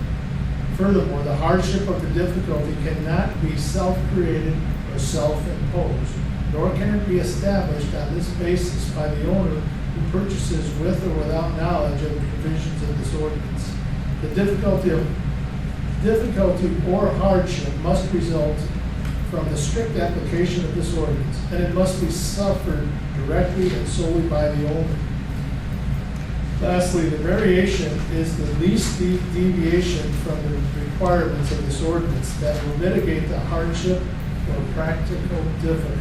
Furthermore, the hardship of the difficulty cannot be self-created or self-imposed, nor can it be established on this basis by the owner who purchases with or without knowledge of the provisions of this ordinance. The difficulty or hardship must result from the strict application of this ordinance, and it must be suffered directly and solely by the owner. Lastly, the variation is the least deviation from the requirements of this ordinance that will mitigate the hardship or practical difficulty.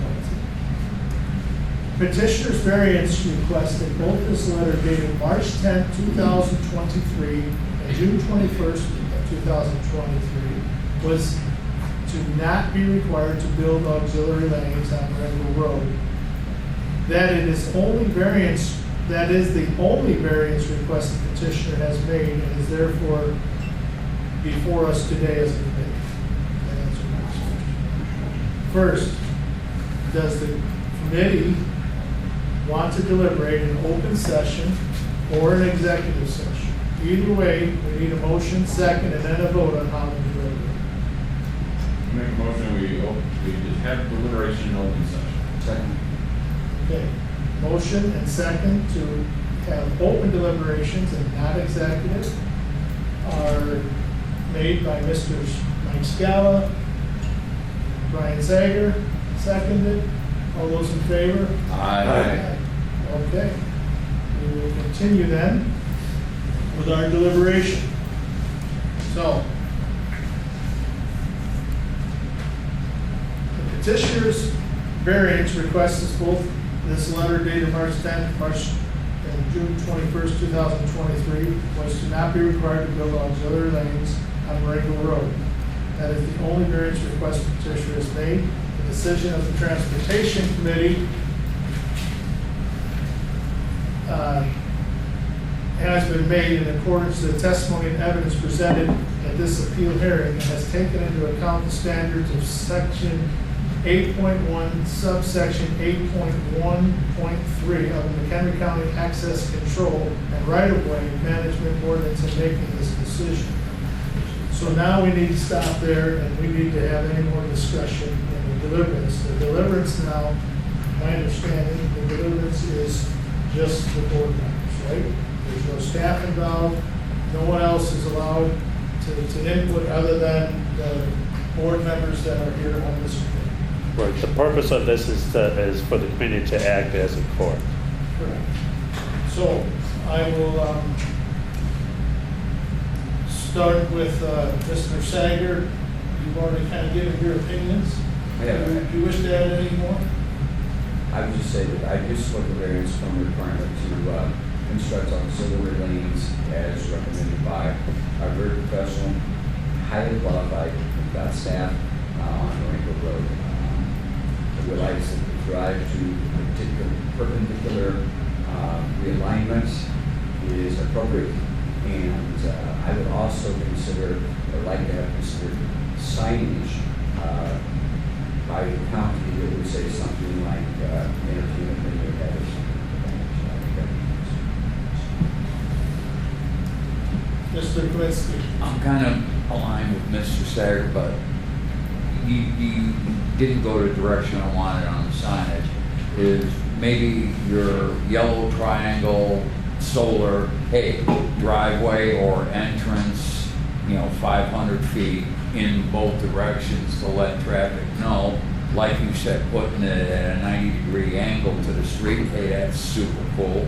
Petitioner's variance request in both this letter dated March 10, 2023 and June 21st, 2023 was to not be required to build auxiliary lanes on Marengo Road. That is the only variance request the petitioner has made and is therefore before us today as a committee. That answers my question. First, does the committee want to deliberate in open session or an executive session? Either way, we need a motion, second, and then a vote on how to deliberate. Make a motion, we just have deliberation in open session. Second. Okay, motion and second to have open deliberations and not executive are made by Mr. Mike Scala, Brian Zager, seconded. All those in favor? Aye. Okay. We will continue then with our deliberation. So, the petitioner's variance request is both this letter dated March 10th, and June 21st, 2023, was to not be required to build auxiliary lanes on Marengo Road. That is the only variance request the petitioner has made. The decision of the Transportation Committee has been made in accordance to the testimony and evidence presented at this appeal hearing and has taken into account the standards of section 8.1, subsection 8.1.3 of the McHenry County Access Control and Right-of-Way Management Ordinance in making this decision. So now we need to stop there and we need to have any more discussion in the deliverance. The deliverance now, my understanding, the deliverance is just the board members, right? There's no staff involved. No one else is allowed to input other than the board members that are here on this committee. Right, the purpose of this is for the committee to act as a court. Correct. So I will start with Mr. Sager. You've already kind of given your opinions. Yeah. Do you wish to add any more? I would just say that I do support the variance from the requirement to construct auxiliary lanes as recommended by our very professional, highly qualified staff on Marengo Road. I realize that the drive to a particular perpendicular realignment is appropriate, and I would also consider, or like to have considered, signage by the county that would say something like entertainment venue head or something. Mr. Kwiatkowski. I'm kind of aligned with Mr. Sager, but you didn't go the direction I wanted on the signage. Is maybe your yellow triangle solar, hey, driveway or entrance, 500 feet in both directions to let traffic know. Like you said, putting it at a 90-degree angle to the street, hey, that's super cool.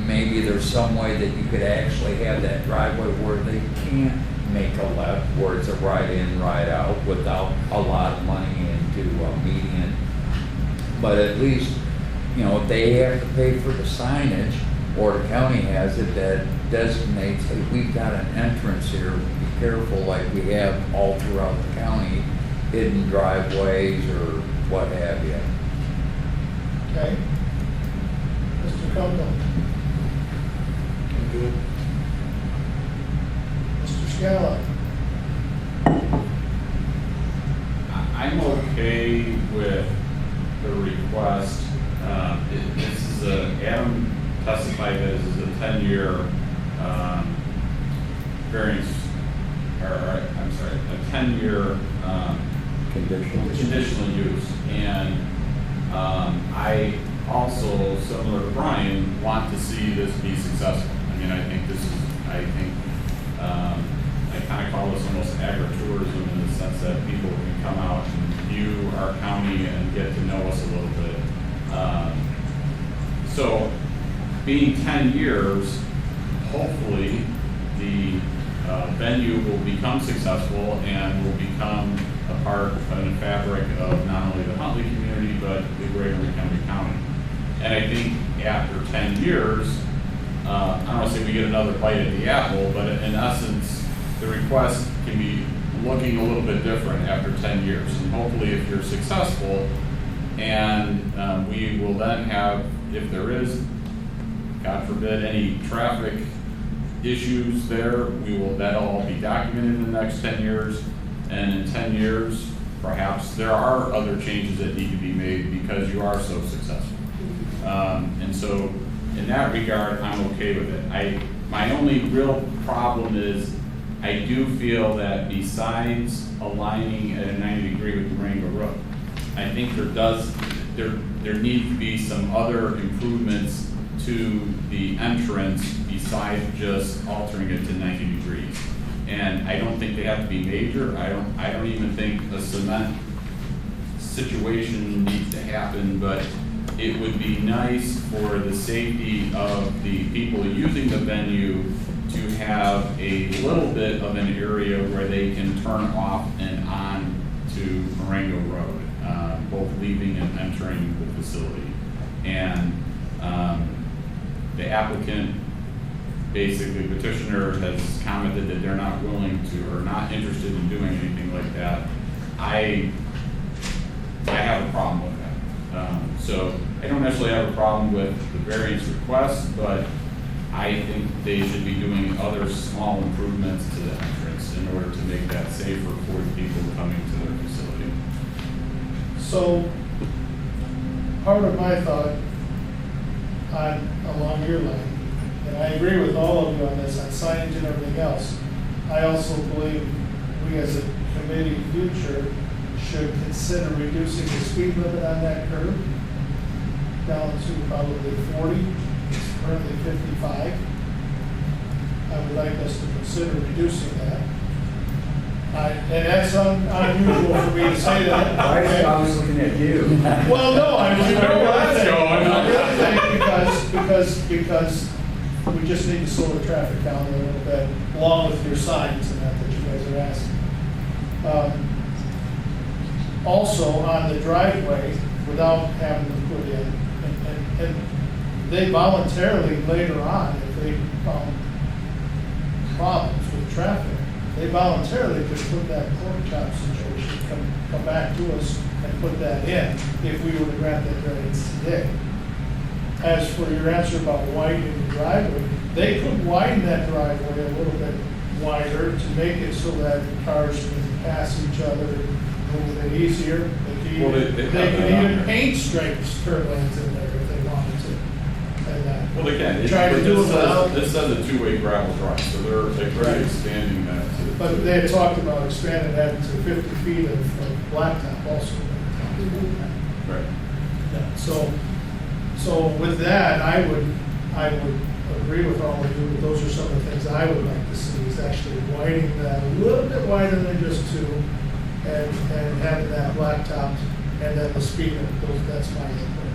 Maybe there's some way that you could actually have that driveway where they can't make a left, where it's a right in, right out, without a lot of money into a median. But at least, if they have to pay for the signage, or the county has it, that designates, hey, we've got an entrance here, be careful, like we have all throughout the county, hidden driveways or what have you. Okay. Mr. Copeland. Good. Mr. Scala. I'm okay with the request. This is Adam testified that this is a 10-year variance, or I'm sorry, a 10-year conditional use. And I also, similar to Brian, want to see this be successful. I mean, I think I kind of call this almost agritourism in the sense that people can come out and view our county and get to know us a little bit. So being 10 years, hopefully the venue will become successful and will become a part and a fabric of not only the Huntley community, but the greater McHenry County. And I think after 10 years, I don't want to say we get another bite at the apple, but in essence, the request can be looking a little bit different after 10 years. And hopefully if you're successful, and we will then have, if there is, God forbid, any traffic issues there, that'll all be documented in the next 10 years. And in 10 years, perhaps there are other changes that need to be made because you are so successful. And so in that regard, I'm okay with it. My only real problem is I do feel that besides aligning at a 90-degree with Durango Road, I think there need to be some other improvements to the entrance besides just altering it to 90 degrees. And I don't think they have to be major. I don't even think a cement situation needs to happen, but it would be nice for the safety of the people using the venue to have a little bit of an area where they can turn off and on to Marengo Road, both leaving and entering the facility. And the applicant, basically petitioner, has commented that they're not willing to or not interested in doing anything like that. I have a problem with that. So I don't necessarily have a problem with the variance request, but I think they should be doing other small improvements to the entrance in order to make that safer for the people coming to their facility. So, part of my thought along your line, and I agree with all of you on this, on signage and everything else, I also believe we as a committee future should consider reducing the speed limit on that curve down to probably 40. It's currently 55. I would like us to consider reducing that. And that's unusual for me to say that. Why is I was looking at you? Well, no, I was because we just need to slow the traffic down a little bit, along with your signs and that you guys are asking. Also, on the driveway, without having to put in, and they voluntarily later on, if they found problems with traffic, they voluntarily could put that pork chop situation, come back to us and put that in if we were to grant that variance today. As for your answer about widening the driveway, they could widen that driveway a little bit wider to make it so that cars can pass each other a little bit easier. They can even paint straight turn lanes in there if they wanted to. And, well, they can. Try to do it without. This says a two-way gravel drive, so they're expanding that. But they had talked about expanding that to 50 feet of blacktop also. Right. Yeah. So with that, I would agree with all of you, but those are some of the things I would like to see, is actually widening that a little bit wider than just 2, and having that blacktop, and then the speed limit. That's my input.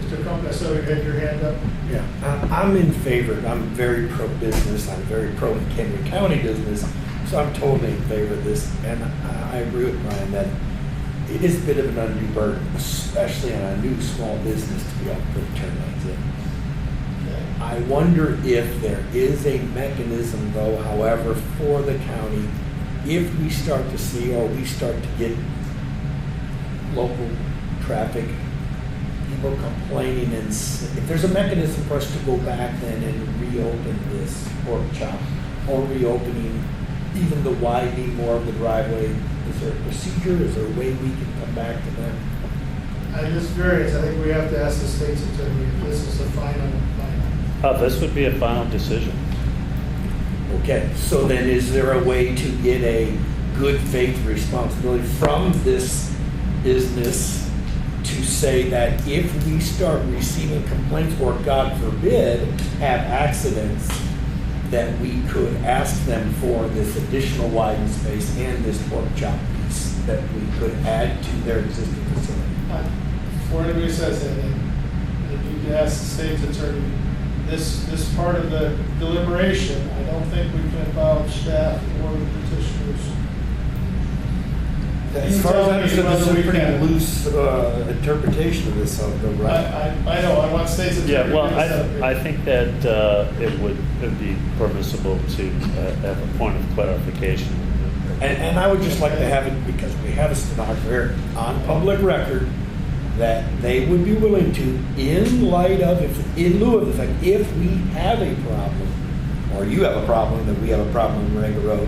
Mr. Crump, I saw you had your hand up. Yeah, I'm in favor. I'm very pro-business. I'm very pro-McHenry County business. So I'm totally in favor of this. And I agree with Brian that it is a bit of an undue burden, especially on a new small business, to be able to put turn lanes in. I wonder if there is a mechanism, though, however, for the county, if we start to see, or we start to get local traffic, people complaining, and if there's a mechanism for us to go back then and reopen this pork chop, or reopening even the widening more of the driveway, is there a procedure? Is there a way we can come back to them? On this variance, I think we have to ask the state's attorney if this is the final. This would be a final decision. Okay, so then is there a way to get a good faith responsibility from this business to say that if we start receiving complaints, or God forbid, have accidents, that we could ask them for this additional widened space and this pork chop piece that we could add to their existing facility? Before anybody says anything, if you could ask the state's attorney, this part of the deliberation, I don't think we can involve staff or the petitioners. As far as I understood, this is a pretty loose interpretation of this, though, right? I know, I want Stacy's. Yeah, well, I think that it would be permissible to have a point of clarification. And I would just like to have it, because we have a stenographer on public record, that they would be willing to, in lieu of the fact, if we have a problem, or you have a problem, that we have a problem on Marengo Road,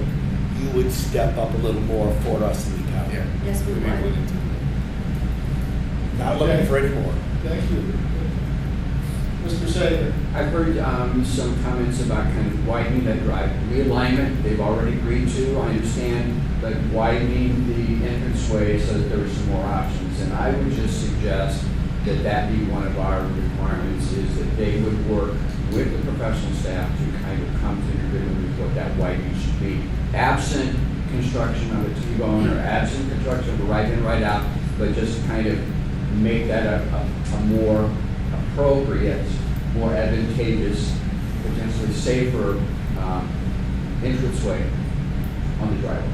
you would step up a little more for us in the county. Yeah. Yes, we We'd be would. willing to. Not looking for any more. Thank you. Mr. Sager. I've heard some comments about kind of widening that drive realignment. They've already agreed to. I understand that widening the entranceway so that there are some more options. And I would just suggest that that be one of our requirements, is that they would work with the professional staff to kind of come to an agreement with what that widening should be. Absent construction of a T-bone or absent construction of a right in, right out, but just kind of make that a more appropriate, more advantageous, potentially safer entranceway on the driveway.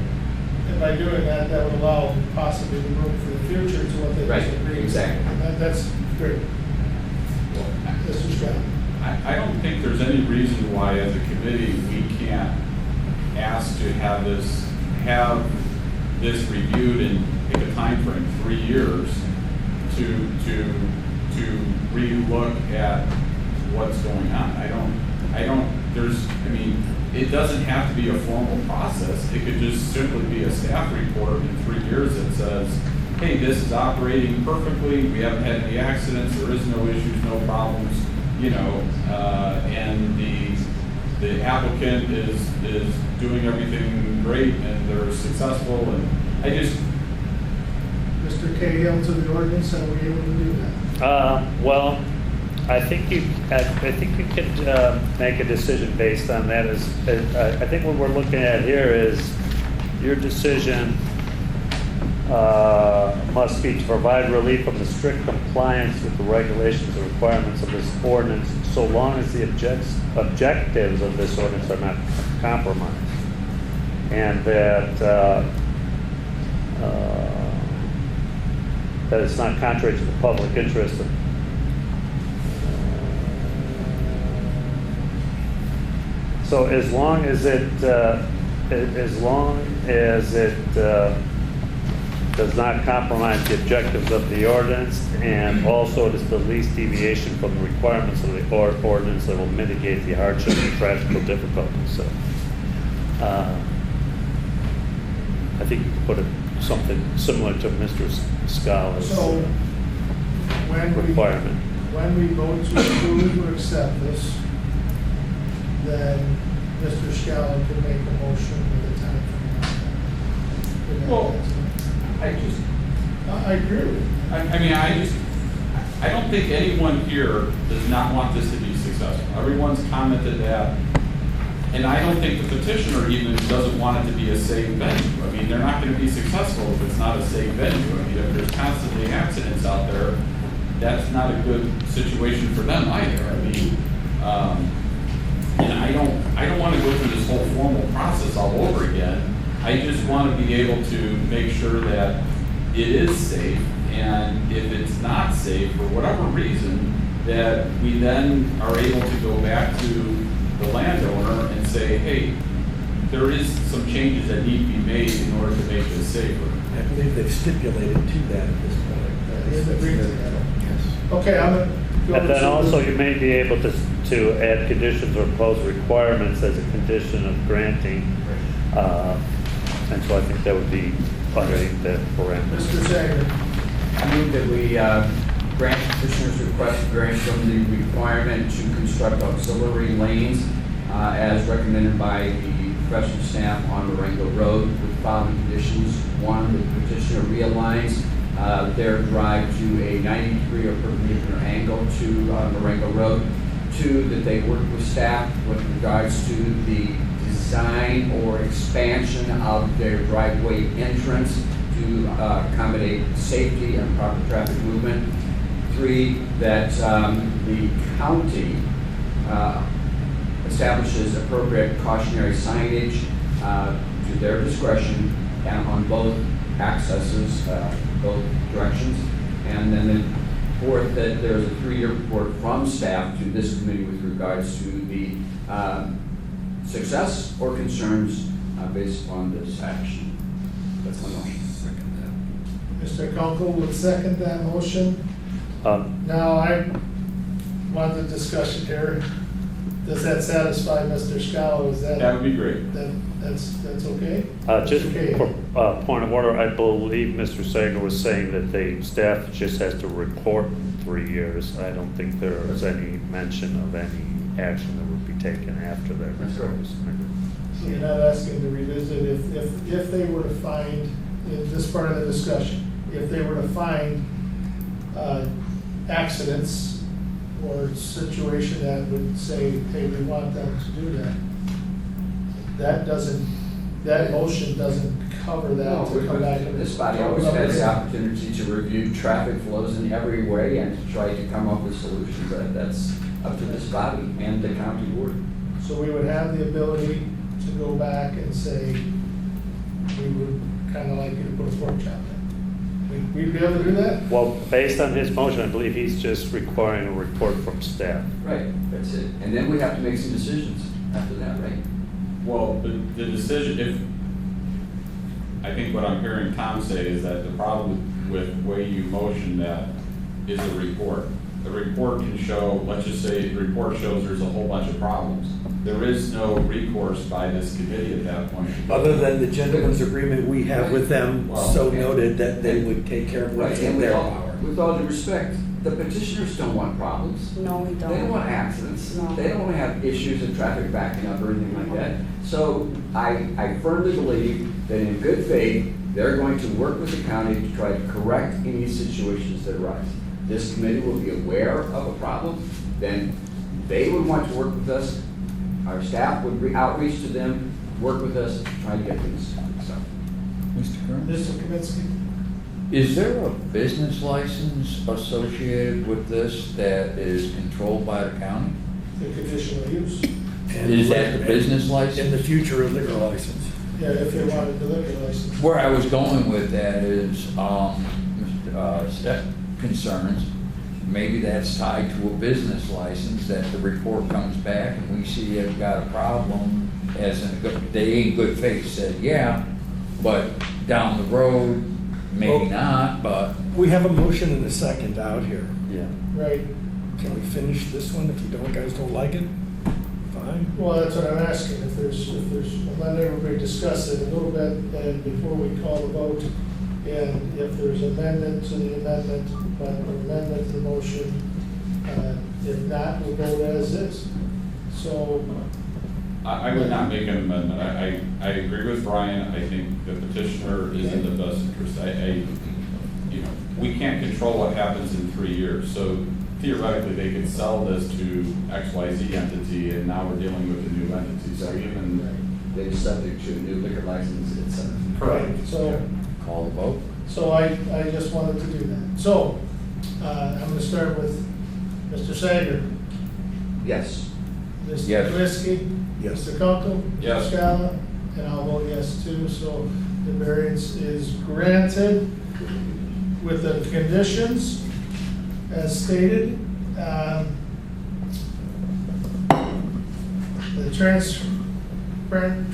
And by doing that, that would allow possibly the room for the future to what they Right, just agreed. exactly. And that's great. Mr. Scott. I don't think there's any reason why, as a committee, we can't ask to have this reviewed and take a time frame, 3 years, to re-look at what's going on. It doesn't have to be a formal process. It could just simply be a staff report in 3 years that says, hey, this is operating perfectly, we haven't had any accidents, there is no issues, no problems, and the applicant is doing everything great and they're successful, and Mr. Cahill to the ordinance, are we able to do that? Well, I think you could make a decision based on that. I think what we're looking at here is your decision must be to provide relief from the strict compliance with the regulations and requirements of this ordinance, so long as the objectives of this ordinance are not compromised, and that it's not contrary to the public interest. So as long as it does not compromise the objectives of the ordinance, and also it is the least deviation from the requirements of the ordinance that will mitigate the hardship and practical difficulties. So I think you could put something similar to Mr. Scala's requirement. When we vote to approve or accept this, then Mr. Scala can make a motion with a time frame. Well, I agree with you. I don't think anyone here does not want this to be successful. Everyone's commented that, and I don't think the petitioner even doesn't want it to be a safe venue. I mean, they're not going to be successful if it's not a safe venue. I mean, if there's constantly accidents out there, that's not a good situation for them either. I mean, and I don't want to go through this whole formal process all over again. I just want to be able to make sure that it is safe, and if it's not safe for whatever reason, that we then are able to go back to the landowner and say, hey, there is some changes that need to be made in order to make this safer. I believe they've stipulated to that at this point. Yes. Okay, I'm going to go And then to also the- you may be able to add conditions or impose requirements as a condition of granting. And so I think that would be under the parameters. Mr. Sager. I move that we grant petitioner's request variance from the requirement to construct auxiliary lanes as recommended by the professional staff on Marengo Road with the following conditions. One, the petitioner realigns their drive to a 90-degree or perpendicular angle to Marengo Road. Two, that they work with staff with regards to the design or expansion of their driveway entrance to accommodate safety and proper traffic movement. Three, that the county establishes appropriate cautionary signage to their discretion and on both accesses, both directions. And then the fourth, that there's a 3-year report from staff to this committee with regards to the success or concerns based upon this action. That's my motion. Mr. Kunkel would second that motion. Now, I want the discussion here. Does that satisfy Mr. Scow? Is that? That would be great. That's okay? Just Okay. for point of order, I believe Mr. Sager was saying that the staff just has to report 3 years. I don't think there is any mention of any action that would be taken after that. So you're not asking to revisit if they were to find, in this part of the discussion, if they were to find accidents or situation that would say, hey, we want them to do that, that motion doesn't cover that. No, to come back and this body always has the opportunity to review traffic flows in every way and to try to come up with solutions. That's up to this body and the county board. So we would have the ability to go back and say, we would kind of like you to put a pork chop in. We'd be able to do that? Well, based on his motion, I believe he's just requiring a report from staff. Right, that's it. And then we have to make some decisions after that, right? Well, the decision, I think what I'm hearing Tom say is that the problem with the way you motion that is a report. The report can show, let's just say the report shows there's a whole bunch of problems. There is no recourse by this committee at that point. Other than the gentleman's agreement we have with them, Well, so noted that they would take care of what's in their power. With all due respect, the petitioners don't want problems. No, we don't. They don't want accidents. No. They don't want to have issues of traffic backing up or anything like that. So I firmly believe that in good faith, they're going to work with the county to try to correct any situations that arise. This committee will be aware of a problem, then they would want to work with us. Our staff would outreach to them, work with us, try to get things done. So, Mr. Kern? Mr. Kaminsky? Is there a business license associated with this that is controlled by the county? The conditional use. Is that the business license? In the future, a liquor license. Yeah, if they wanted the liquor license. Where I was going with that is, Steph concerns, maybe that's tied to a business license, that the report comes back and we see they've got a problem, as in, they in good faith said, yeah, but down the road, maybe not, but. We have a motion and a second out here. Yeah. Right. Can we finish this one? If you guys don't like it, fine. Well, that's what I'm asking, if there's, let everybody discuss it a little bit, and before we call the vote, and if there's amendment to the amendment, or amendment to the motion, if not, we'll vote as is. So, I would not make an amendment. I agree with Brian. I think the petitioner is in the best interest. We can't control what happens in 3 years. So theoretically, they could sell this to XYZ entity, and now we're dealing with a new entity. So even they're subject to a new liquor license, etc. right, so. Call the vote. So I just wanted to do that. So, I'm going to start with Mr. Sager. Yes. Mr. Yes. Kaminsky. Yes. Mr. Kunkel. Yes. Mr. Scala. And I'll vote yes too. So the variance is granted with the conditions as stated. The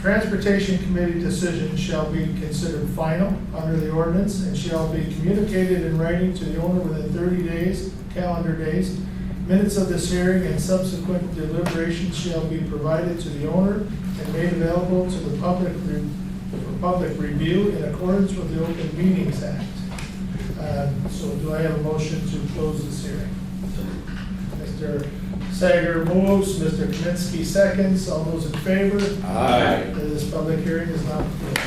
Transportation Committee decision shall be considered final under the ordinance and shall be communicated in writing to the owner within 30 days, calendar days. Minutes of this hearing and subsequent deliberations shall be provided to the owner and made available to the public for public review in accordance with the Open Meetings Act. So do I have a motion to close this hearing? Mr. Sager moves, Mr. Kaminsky seconds. All those in favor? Aye. This public hearing is now closed.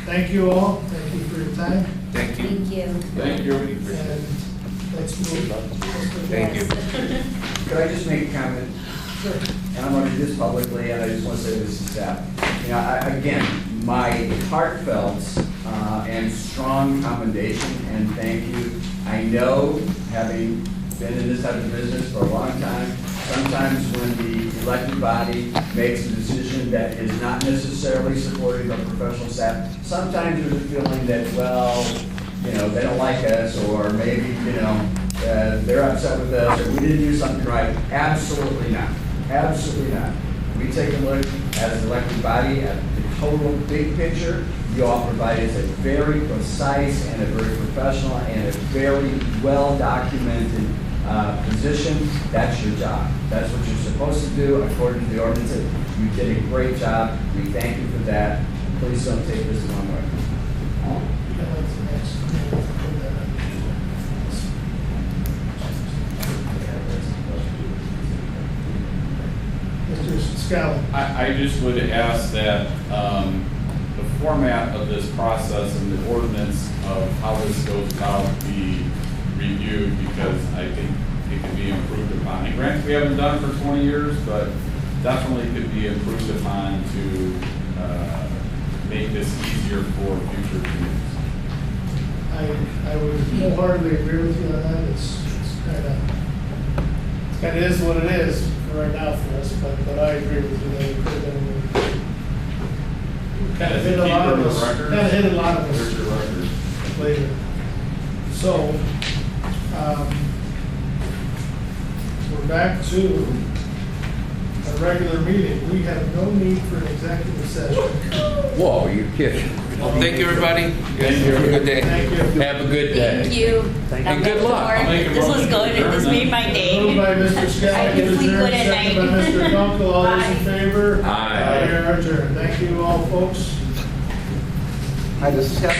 Thank you all. Thank you for your time. Thank you. Thank you. Thank you. And let's move. Thank you. Could I just make a comment? Sure. And I'm going to do this publicly, and I just want to say this to staff. Again, my heartfelt and strong commendation and thank you. I know, having been in this type of business for a long time, Sometimes when the elected body makes a decision that is not necessarily supportive of professional staff, sometimes there's a feeling that, well, you know, they don't like us, or maybe, you know, they're upset with us, or we didn't do something right. Absolutely not. Absolutely not. We take a look as an elected body at the total big picture. You all provided a very concise and a very professional and a very well-documented position. That's your job. That's what you're supposed to do according to the ordinances. You did a great job. We thank you for that. Please don't take this the wrong way. Mr. Scally. I just would ask that the format of this process and the ordinance of how this goes about be reviewed, because I think it can be improved upon. And granted, we haven't done it for 20 years, but definitely could be improved upon to make this easier for future communities. I would wholeheartedly agree with you on that. It's kind of is what it is for right now for us, but I agree with you that it could have been. Kind of hit a lot of us. Kind of hit a lot of us later. So, we're back to a regular meeting. We have no need for an executive session. Whoa, you kidding? Well, thank you, everybody. Thank you. Have a good day. Thank you. Have a good day. Thank you. And good luck. This was good. This made my day. Moved by Mr. Scott, I can sleep good at second by night. Mr. Kunkel. All those in Bye. favor? Aye. We are adjourned. Thank you all, folks. Hi, this is Scott.